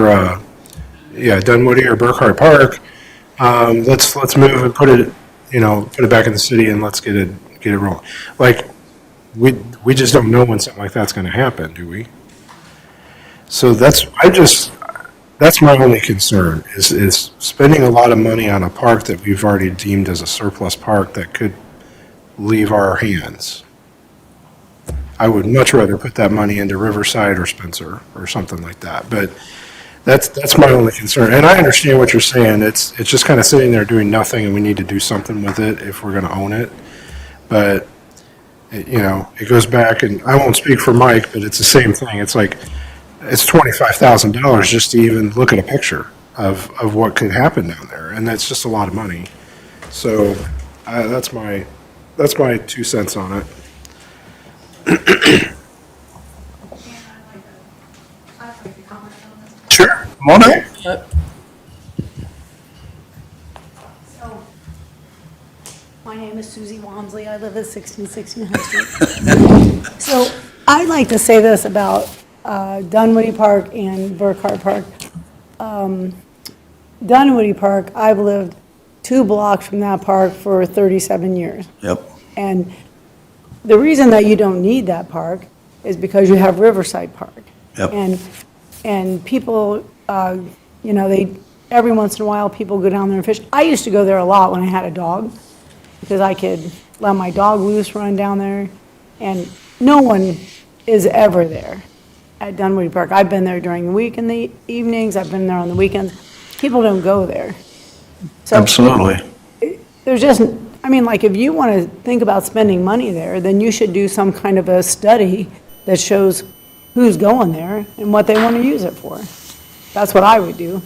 Dunwoody or Burkhart Park. Let's move and put it back in the city and let's get it rolling. Like, we just don't know when something like that's going to happen, do we? So that's my only concern is spending a lot of money on a park that we've already deemed as a surplus park that could leave our hands. I would much rather put that money into Riverside or Spencer or something like that. But That's my only concern. And I understand what you're saying. It's just kind of sitting there doing nothing, and we need to do something with it if we're going to own it. But, it goes back, and I won't speak for Mike, but it's the same thing. It's like, it's $25,000 just to even look at a picture of what could happen down there, and that's just a lot of money. So that's my 2 cents on it. I'd like to comment on this. Sure, come on up. So, my name is Susie Walmsley. I live at 1660 High Street. So, I'd like to say this about Dunwoody Park and Burkhart Park. Dunwoody Park, I've lived 2 blocks from that park for 37 years. Yep. And the reason that you don't need that park is because you have Riverside Park. Yep. And people, every once in a while, people go down there and fish. I used to go there a lot when I had a dog, because I could let my dog loose, run down there, and no one is ever there at Dunwoody Park. I've been there during the week in the evenings, I've been there on the weekends. People don't go there. So Absolutely. there's just, if you want to think about spending money there, then you should do some kind of a study that shows who's going there and what they want to use it for. That's what I would do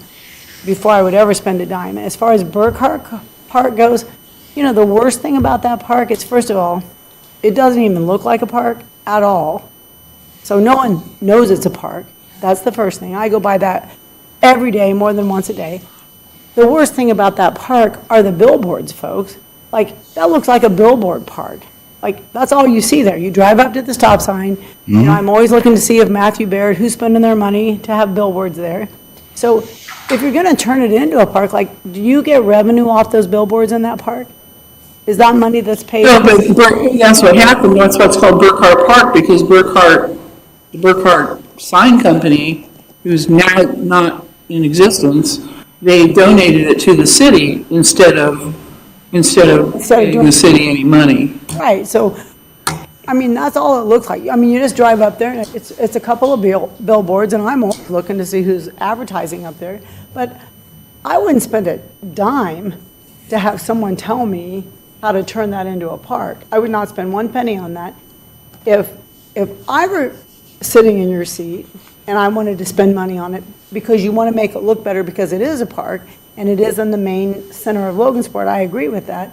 before I would ever spend a dime. As far as Burkhart Park goes, the worst thing about that park is, first of all, it doesn't even look like a park at all. So no one knows it's a park. That's the first thing. I go by that every day, more than once a day. The worst thing about that park are the billboards, folks. That looks like a billboard park. That's all you see there. You drive up to the stop sign. I'm always looking to see if Matthew Baird, who's spending their money to have billboards there. So if you're going to turn it into a park, do you get revenue off those billboards in that park? Is that money that's paid? No, but that's what happened. That's what's called Burkhart Park, because the Burkhart Sign Company, who's now not in existence, they donated it to the city instead of paying the city any money. Right, so, that's all it looks like. You just drive up there, and it's a couple of billboards, and I'm always looking to see who's advertising up there. But I wouldn't spend a dime to have someone tell me how to turn that into a park. I would not spend one penny on that. If I were sitting in your seat and I wanted to spend money on it because you want to make it look better because it is a park and it is in the main center of Logansport, I agree with that.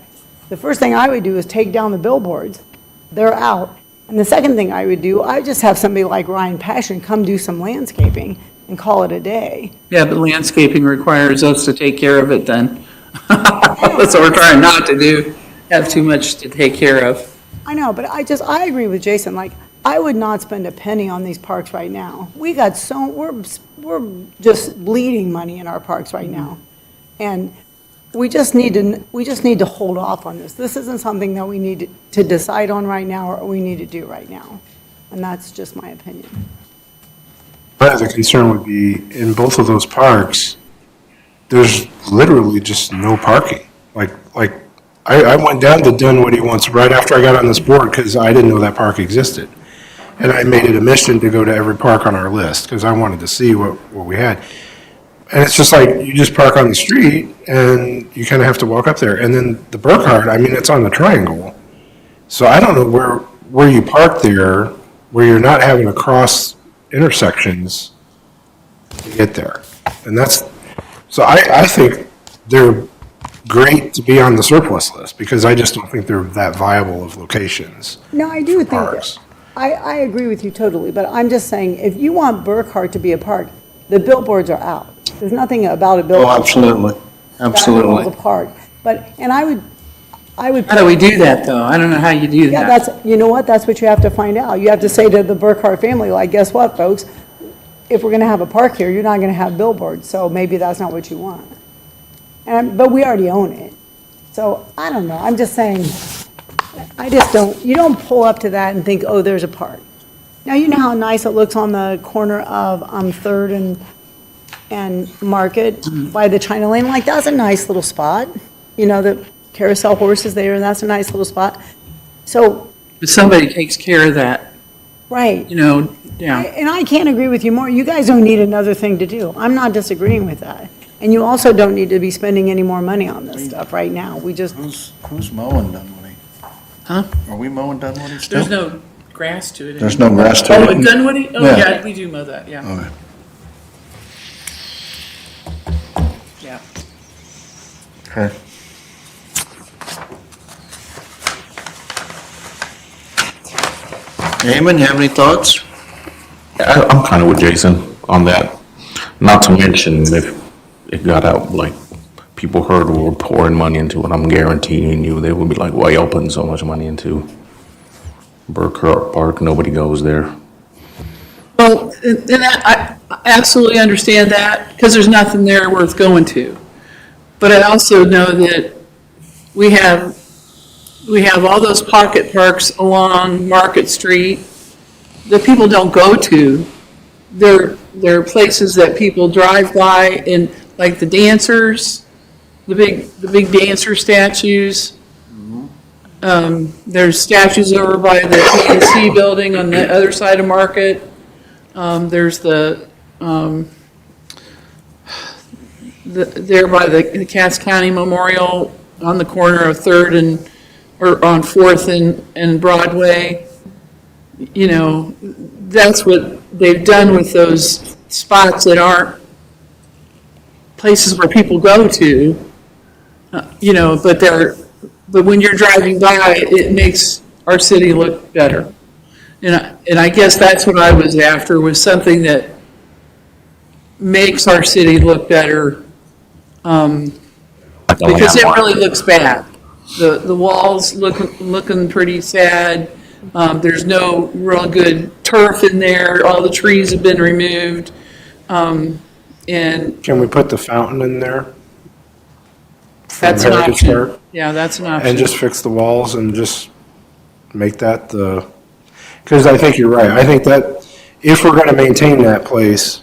The first thing I would do is take down the billboards. They're out. And the second thing I would do, I just have somebody like Ryan Passion come do some landscaping and call it a day. Yeah, but landscaping requires us to take care of it then. That's what we're trying not to do, have too much to take care of. I know, but I agree with Jason. I would not spend a penny on these parks right now. We're just bleeding money in our parks right now. And we just need to hold off on this. This isn't something that we need to decide on right now or we need to do right now. And that's just my opinion. My other concern would be, in both of those parks, there's literally just no parking. I went down to Dunwoody once right after I got on this board because I didn't know that park existed. And I made it a mission to go to every park on our list because I wanted to see what we had. And it's just you just park on the street and you kind of have to walk up there. And then the Burkhart, it's on the triangle. So I don't know where you park there, where you're not having to cross intersections to get there. And so I think they're great to be on the surplus list because I just don't think they're that viable of locations. No, I do think parks. that. I agree with you totally, but I'm just saying, if you want Burkhart to be a park, the billboards are out. There's nothing about a billboard. Oh, absolutely. That Absolutely. was a park. I would. How do we do that, though? I don't know how you do Yeah, that. you know what, that's what you have to find out. You have to say to the Burkhart family, guess what, folks? If we're gonna have a park here, you're not gonna have billboards, so maybe that's not what you want. But we already own it. So, I don't know, I'm just saying, you don't pull up to that and think, oh, there's a park. Now, you know how nice it looks on the corner of 3rd and Market by the China Lane? That's a nice little spot. The carousel horses there, and that's a nice little spot. So, But somebody takes care of that, right. Yeah. And I can't agree with you more. You guys don't need another thing to do. I'm not disagreeing with that. And you also don't need to be spending any more money on this stuff right now. We just, Who's mowing Dunwoody? Huh? Are we mowing Dunwoody still? There's no grass to it. There's no grass to Oh, it? in Dunwoody? Oh, Yeah. yeah, we do mow that, yeah. Okay. Yeah. Okay. Eamon, you have any thoughts? I'm kind of with Jason on that. Not to mention if it got out, like, people heard we were pouring money into it, I'm guaranteeing you, they would be like, why y'all putting so much money into Burkhart Park? Nobody goes there. Well, and I absolutely understand that, because there's nothing there worth going to. But I also know that we have all those pocket parks along Market Street that people don't go to. They're places that people drive by, and like the dancers, the big dancer statues. There's statues over by the PNC building on the other side of Market. There's there by the Cass County Memorial on the corner of 3rd or on 4th and Broadway. You know, that's what they've done with those spots that aren't places where people go to. You know, but when you're driving by, it makes our city look better. And I guess that's what I was after, was something that makes our city look better, because it really looks bad. The walls looking pretty sad. There's no real good turf in there. All the trees have been removed. And can we put the fountain in there? from that's an Heritage option. Park? Yeah, that's an option. And just fix the walls and just make that because I think you're right. I think that if we're gonna maintain that place,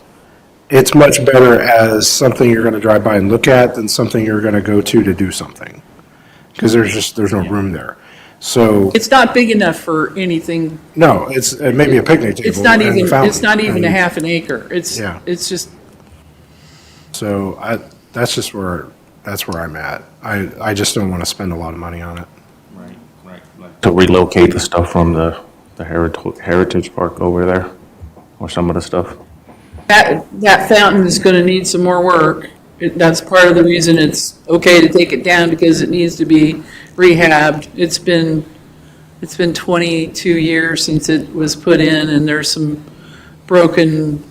it's much better as something you're gonna drive by and look at than something you're gonna go to do something. Because there's no room there. So, It's not big enough for anything. no, it may be a picnic table It's not and the even, fountain. it's not even a And half an acre. It's Yeah. just, So that's where I'm at. I just don't wanna spend a lot of money on it. To relocate the stuff from the Heritage Park over there, or some of the stuff. that fountain is gonna need some more work. That's part of the reason it's okay to take it down, because it needs to be rehabbed. It's been 22 years since it was put in, and there's some broken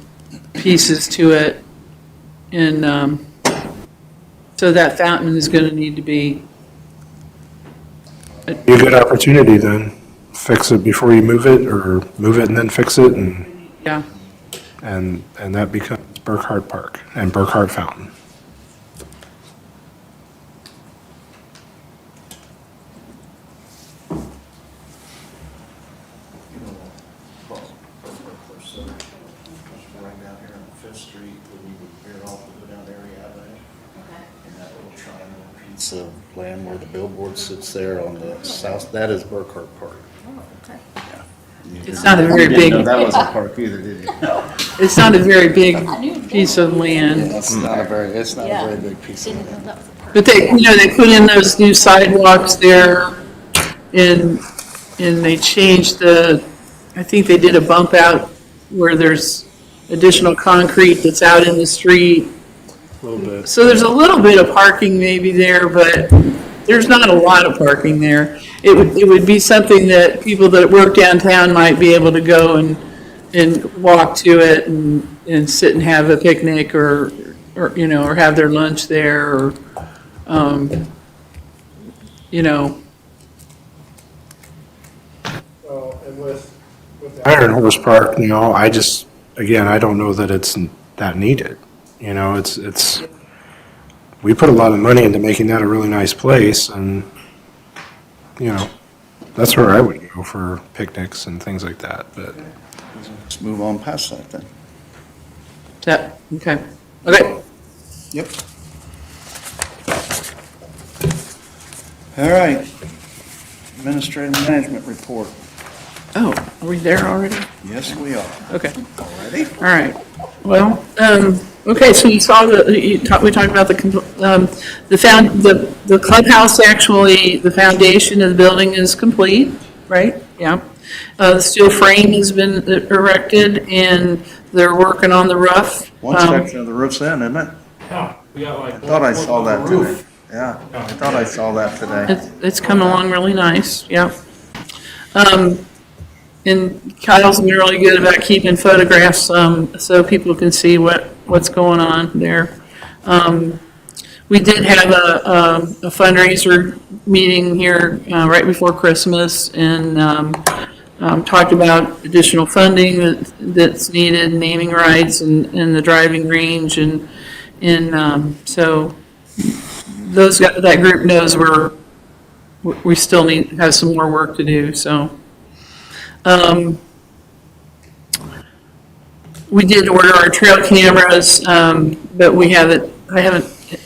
pieces to it. And, so that fountain is gonna need to be, Be a good opportunity then. Fix it before you move it, or move it and then fix it, and yeah. that becomes Burkhart Park and Burkhart Fountain. Right down here on Fifth Street, where we would veer off to go down Erie Avenue. And that little triangle piece of land where the billboard sits there on the south, that is Burkhart Park. It's not a very big, That wasn't a park either, did you? it's not a very big piece of land. It's not a very big piece of land. But they put in those new sidewalks there, and they changed I think they did a bump out where there's additional concrete that's out in the street. A little bit. So there's a little bit of parking maybe there, but there's not a lot of parking there. It would be something that people that work downtown might be able to go and walk to it and sit and have a picnic or have their lunch there, or, Well, and with Iron Horse Park, I don't know that it's that needed. We put a lot of money into making that a really nice place, and, that's where I would go for picnics and things like that, but. Let's move on past that then. Okay. Yep. All right. Administrative management report. Oh, Are we there already? Yes, we are. Okay. All right. Well, okay, so you saw we talked about the clubhouse, actually, the foundation of the building is complete, right? Yeah. The steel frame has been erected and they're working on the roof. One section of the roof's in, isn't it? Yeah, we got like. I thought I saw that today. Yeah, I thought I saw that today. It's coming along really nice, yeah. And Kyle's been really good about keeping photographs, so people can see what's going on there. We did have a fundraiser meeting here, right before Christmas and, talked about additional funding that's needed, naming rights and the driving range and, so that group knows we still have some more work to do, so. We did order our trail cameras, but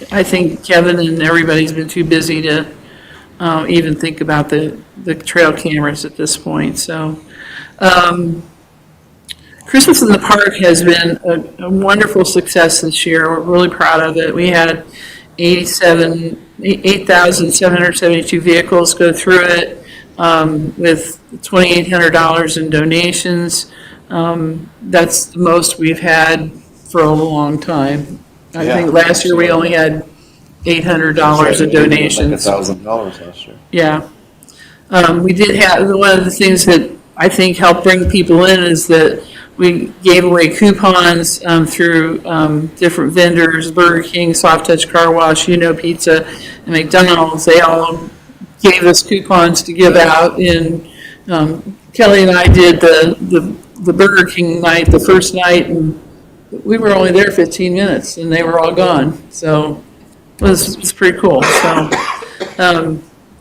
I think Kevin and everybody's been too busy to, even think about the trail cameras at this point, so. Christmas in the Park has been a wonderful success this year. We're really proud of it. We had 8,772 vehicles go through it, with $2,800 in donations. That's the most we've had for a long time. I think last year we only had $800 in donations. $1,000 last year. Yeah. We did have, one of the things that I think helped bring people in is that we gave away coupons through different vendors, Burger King, Soft Touch Car Wash, Pizza, and McDonald's. They all gave us coupons to give out, and Kelly and I did the Burger King night, the first night, and we were only there 15 minutes, and they were all gone. So it was pretty cool. So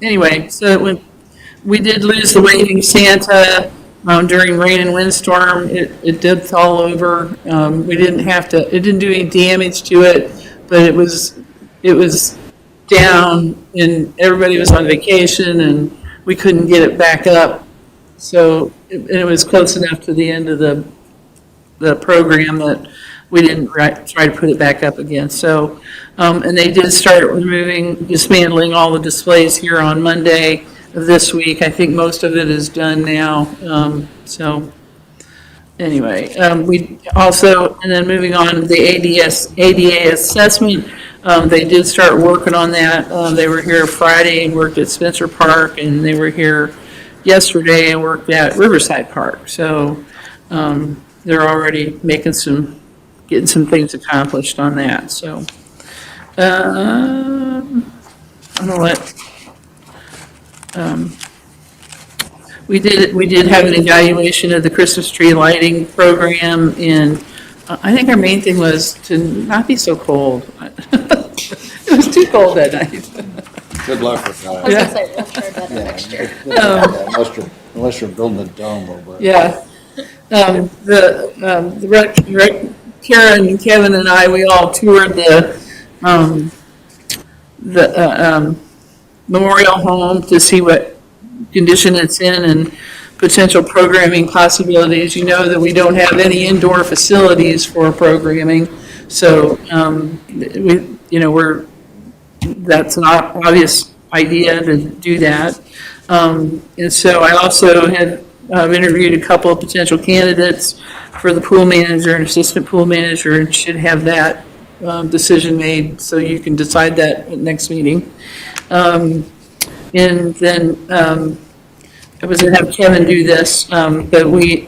anyway, so we did lose the Waving Santa during rain and windstorm. It dipped all over. We didn't it didn't do any damage to it, but it was down and everybody was on vacation and we couldn't get it back up. So it was close enough to the end of the program that we didn't try to put it back up again. So, and they did start dismantling all the displays here on Monday of this week. I think most of it is done now. So anyway, we also, and then moving on to the ADA assessment, they did start working on that. They were here Friday and worked at Spencer Park, and they were here yesterday and worked at Riverside Park. So they're already getting some things accomplished on that. So I'm gonna let. We did have an evaluation of the Christmas tree lighting program, and I think our main thing was to not be so cold. It was too cold that night. Good luck with I was that. gonna say, let's try better next year. Unless you're building a dome over it. Yeah. Karen and Kevin and I, we all toured the memorial home to see what condition it's in and potential programming possibilities. You know that we don't have any indoor facilities for programming, so that's an obvious idea to do that. And so I also had interviewed a couple of potential candidates for the pool manager and assistant pool manager, and should have that decision made, so you can decide that at next meeting. And then I was going to have Kevin do this, but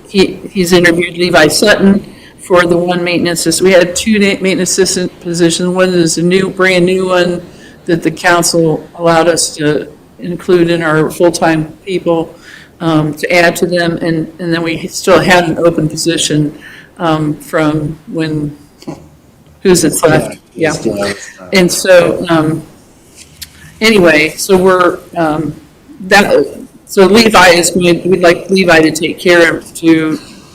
he's interviewed Levi Sutton for the one maintenance assistant. We had two maintenance assistant positions. One is a brand new one that the council allowed us to include in our full-time people, to add to them, and then we still had an open position from when, who's it left? Yeah. And so, anyway, so so Levi we'd like Levi to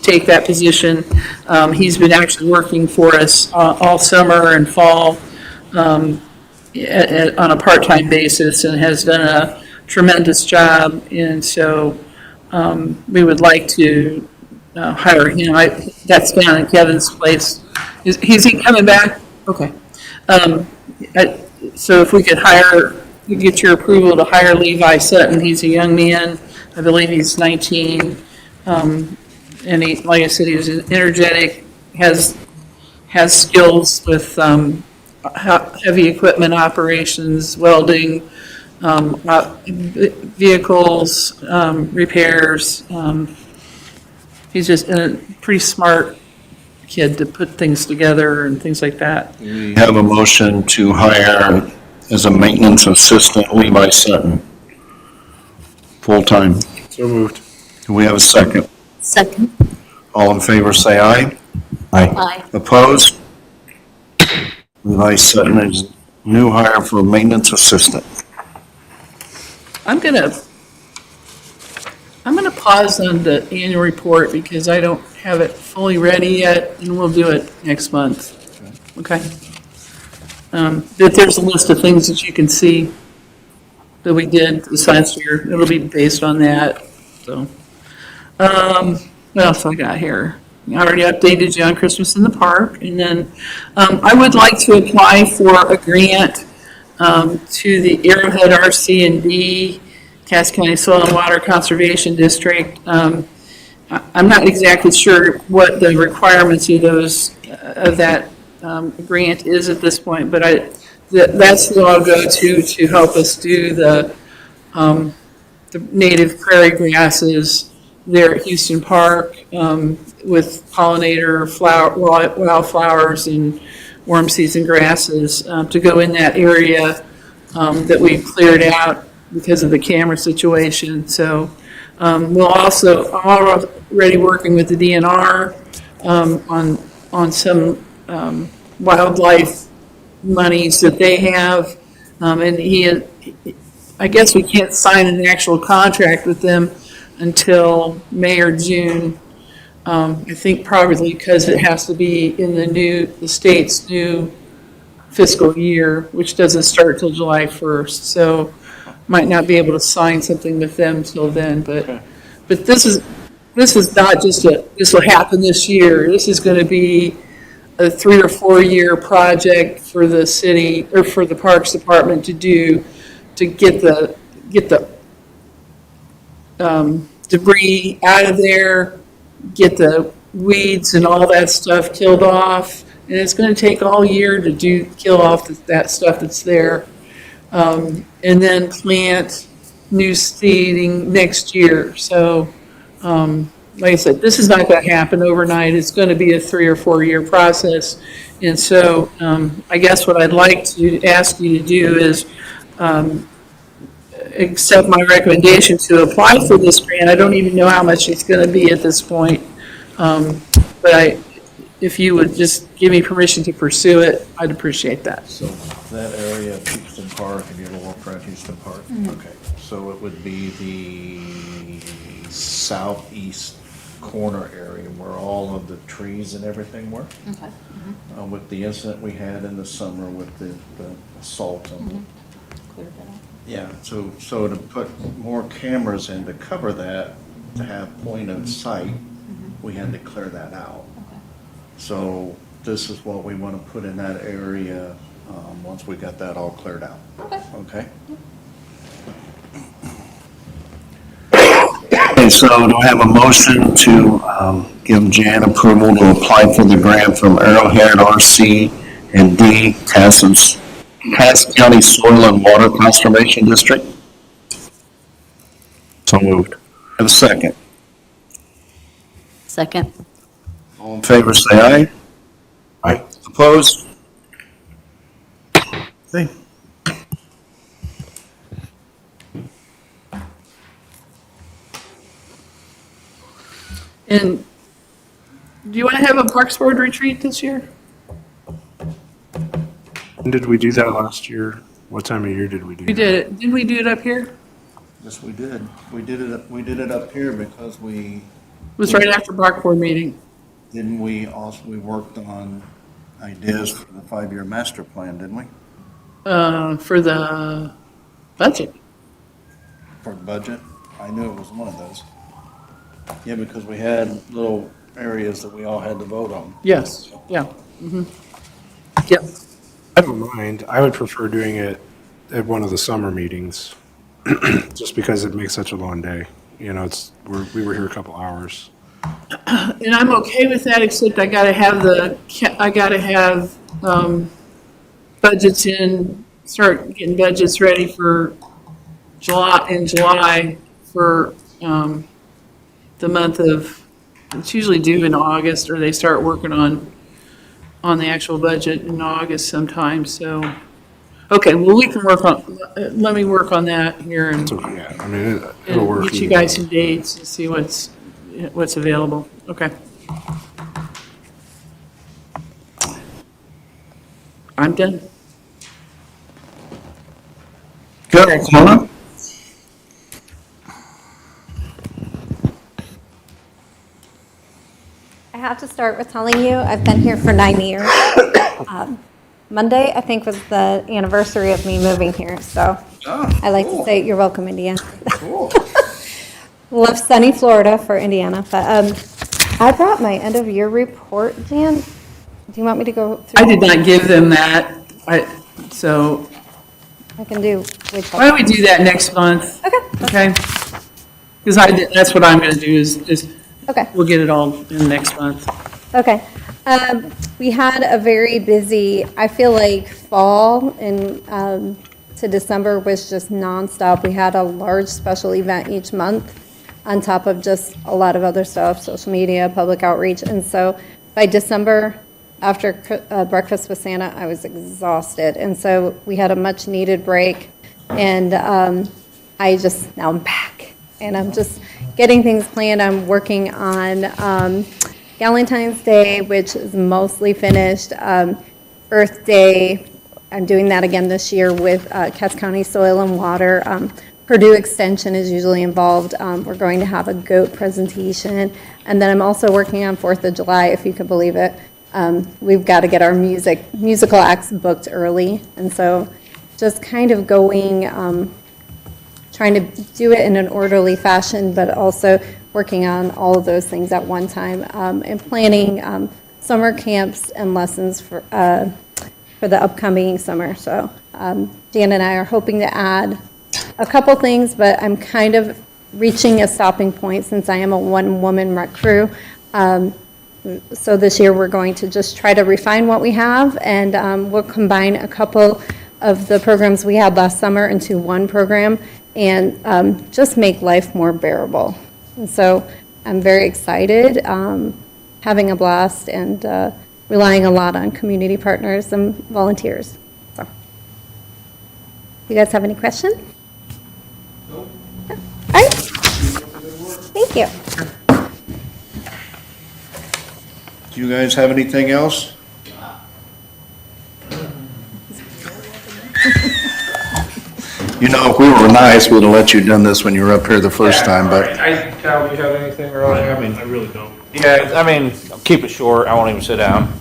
take that position. He's been actually working for us all summer and fall on a part-time basis and has done a tremendous job. And so we would like to hire him. That's down in Kevin's place. Is he coming back? Okay. So if we could get your approval to hire Levi Sutton, he's a young man. I believe he's 19. And he, like I said, he was energetic, has skills with heavy equipment operations, welding, vehicles, repairs. He's just a pretty smart kid to put things together and things like that. We have a motion to hire as a maintenance assistant Levi Sutton, full-time. So moved. Do we have a second? Second. All in favor, say aye. Aye. Opposed? Levi Sutton is new hire for maintenance assistant. I'm gonna pause on the annual report because I don't have it fully ready yet, and we'll do it next month. Okay? But there's a list of things that you can see that we did this last year. It'll be based on that, so. What else I got here? I already updated you on Christmas in the Park, and then, I would like to apply for a grant, to the Arrowhead RC&D, Cass County Soil and Water Conservation District. I'm not exactly sure what the requirements of that grant is at this point, but that's who I'll go to help us do the native prairie grasses there at Houston Park, with pollinator wildflowers and worm seeds and grasses, to go in that area that we cleared out because of the camera situation. So I'm already working with the DNR on some wildlife monies that they have. And I guess we can't sign an actual contract with them until May or June. I think probably because it has to be in the state's new fiscal year, which doesn't start till July 1st. So might not be able to sign something with them till then, but this is not just this will happen this year. This is going to be a 3 or 4 year project for the city or for the Parks Department to do to get the debris out of there, get the weeds and all that stuff killed off, and it's going to take all year to kill off that stuff that's there. And then plant new seeding next year. So, like I said, this is not going to happen overnight. It's going to be a 3 or 4 year process. And so, I guess what I'd like to ask you to do is accept my recommendation to apply for this grant. I don't even know how much it's going to be at this point. But if you would just give me permission to pursue it, I'd appreciate that. So that area of Houston Park, and you're gonna walk around Houston Park? Okay, so it would be the southeast corner area where all of the trees and everything were? Okay. With the incident we had in the summer with the assault on the. Cleared that up. Yeah, so to put more cameras in to cover that, to have point of sight, we had to clear that out. Okay. So this is what we want to put in that area, once we got that all cleared out. Okay. Okay? Okay, so do I have a motion to give Jan approval to apply for the grant from Arrowhead RC and D Cass County Soil and Water Conservation District? So moved. Have a second. Second. All in favor, say aye. Aye. Opposed? Okay. And do you want to have a Parks Board retreat this year? When did we do that last year? What time of year did we do that? We did it. Didn't we do it up here? Yes, we did. We did it up here because It was right after Park Board meeting. we worked on ideas for the 5-year master plan, didn't we? For the budget. For the budget? I knew it was one of those. Yeah, because we had little areas that we all had to vote on. Yes, yeah. Yep. I don't mind. I would prefer doing it at one of the summer meetings, just because it makes such a long day. You know, we were here a couple hours. And I'm okay with that, except I gotta have budgets start getting budgets ready for July for, the month of, it's usually due in August, or they start working on the actual budget in August sometime, so. Okay, well, let me work on that here and So, yeah, I mean, it'll work. get you either guys way. some dates and see what's available. Okay. I'm done. Carol Connor? I have to start with telling you, I've been here for 9 years. Monday, I think, was the anniversary of me moving here, so I like to say, you're welcome, Indiana. Left sunny Florida for Indiana, but I brought my end-of-year report, Jan. Do you want me to go through? I did not give them that, so I can do. why don't we do that next month? Okay. Okay? Because that's what I'm gonna do is Okay. we'll get it all in next month. Okay. We had a very busy, I feel like fall and to December was just nonstop. We had a large special event each month on top of just a lot of other stuff, social media, public outreach. And so by December, after Breakfast with Santa, I was exhausted. And so we had a much needed break. And now I'm back. And I'm just getting things planned. I'm working on Valentine's Day, which is mostly finished. Earth Day, I'm doing that again this year with Cass County Soil and Water. Purdue Extension is usually involved. We're going to have a goat presentation. And then I'm also working on 4th of July, if you can believe it. We've got to get our musical acts booked early. And so just kind of going, trying to do it in an orderly fashion, but also working on all of those things at one time, and planning summer camps and lessons for the upcoming summer. So Dan and I are hoping to add a couple things, but I'm kind of reaching a stopping point since I am a one-woman rec crew. So this year we're going to just try to refine what we have, and we'll combine a couple of the programs we had last summer into one program and just make life more bearable. And so I'm very excited, having a blast, and relying a lot on community partners and volunteers. So, you guys have any questions? No. All right. Thank you. Do you guys have anything else? You know, if we were nice, we'd have let you done this when you were up here the first time, but Cal, do you have anything early? I really don't. Yeah, I mean, I'll keep it short, I won't even sit down.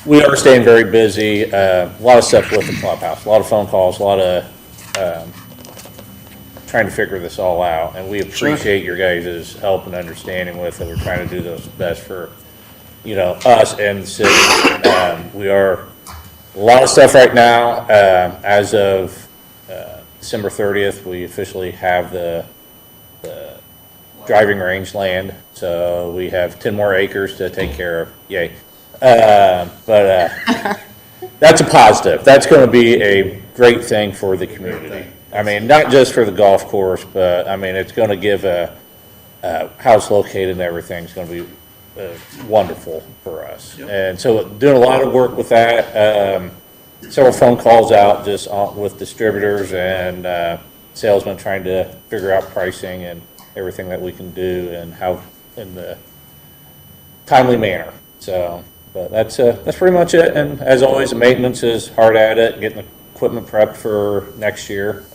We are staying very busy, a lot of stuff with the clubhouse, a lot of phone calls, a lot of trying to figure this all out, and we appreciate your guys' help and understanding with it. We're trying to do those best for, us and the city. We are, a lot of stuff right now, as of December 30th, we officially have the driving range land, so we have 10 more acres to take care of, yay. But that's a positive. That's going to be a great thing for the community. I mean, not just for the golf course, but I mean, it's going to give how it's located and everything is going to be wonderful for us. And so doing a lot of work with that, several phone calls out just with distributors and salesmen trying to figure out pricing and everything that we can do and how in the timely manner. So, but that's pretty much it. And as always, the maintenance is hard at it, getting the equipment prepped for next year.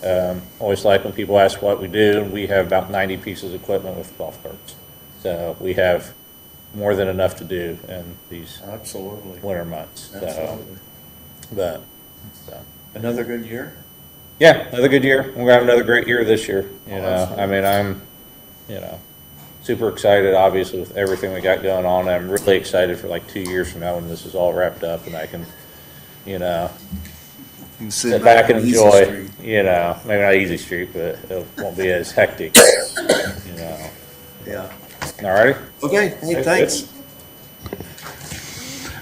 Always like when people ask what we do, we have about 90 pieces of equipment with golf carts. So we have more than enough to do in these winter months. So, Another good year? yeah, another good year. We're gonna have another great year this year. I mean, super excited, obviously, with everything we got going on. I'm really excited for like 2 years from now when this is all wrapped up and I can, sit back and enjoy, maybe not Easy Street, but it won't be as hectic, Yeah. All righty? Okay, hey, thanks.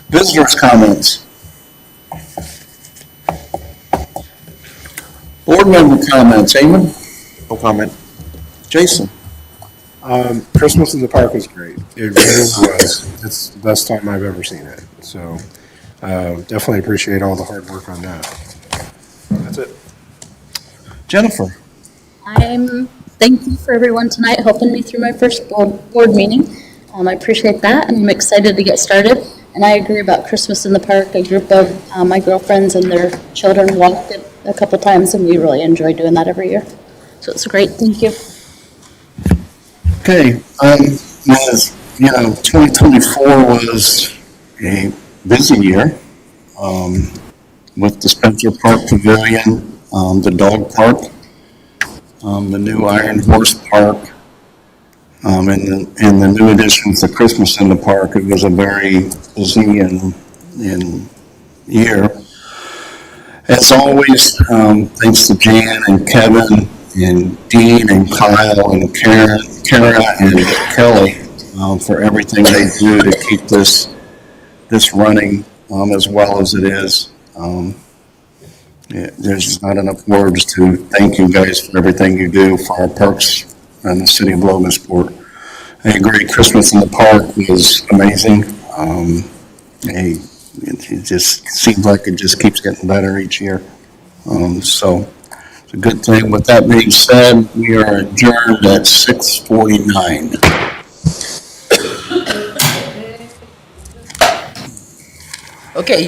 Visitors' comments. Board member comments. Eamon? No comment. Jason? Christmas in the park was great. It really was. It's the best time I've ever seen it. So, definitely appreciate all the hard work on that. That's it. Jennifer? I'm thankful for everyone tonight helping me through my first board meeting. I appreciate that, and I'm excited to get started. And I agree about Christmas in the park. A group of my girlfriends and their children walked it a couple times, and we really enjoy doing that every year. So it's great. Thank you. Okay, as you know, 2024 was a busy year, with the Spencer Park Pavilion, the dog park, the new Iron Horse Park, and the new additions to Christmas in the park. It was a very busy and year. As always, thanks to Jan and Kevin and Dean and Kyle and Kara and Kelly for everything they do to keep this running as well as it is. There's just not enough words to thank you guys for everything you do for our parks and the city of Logansport. I agree, Christmas in the park was amazing. It just seems like it just keeps getting better each year. So it's a good thing. With that being said, we are adjourned at 6:49. Okay.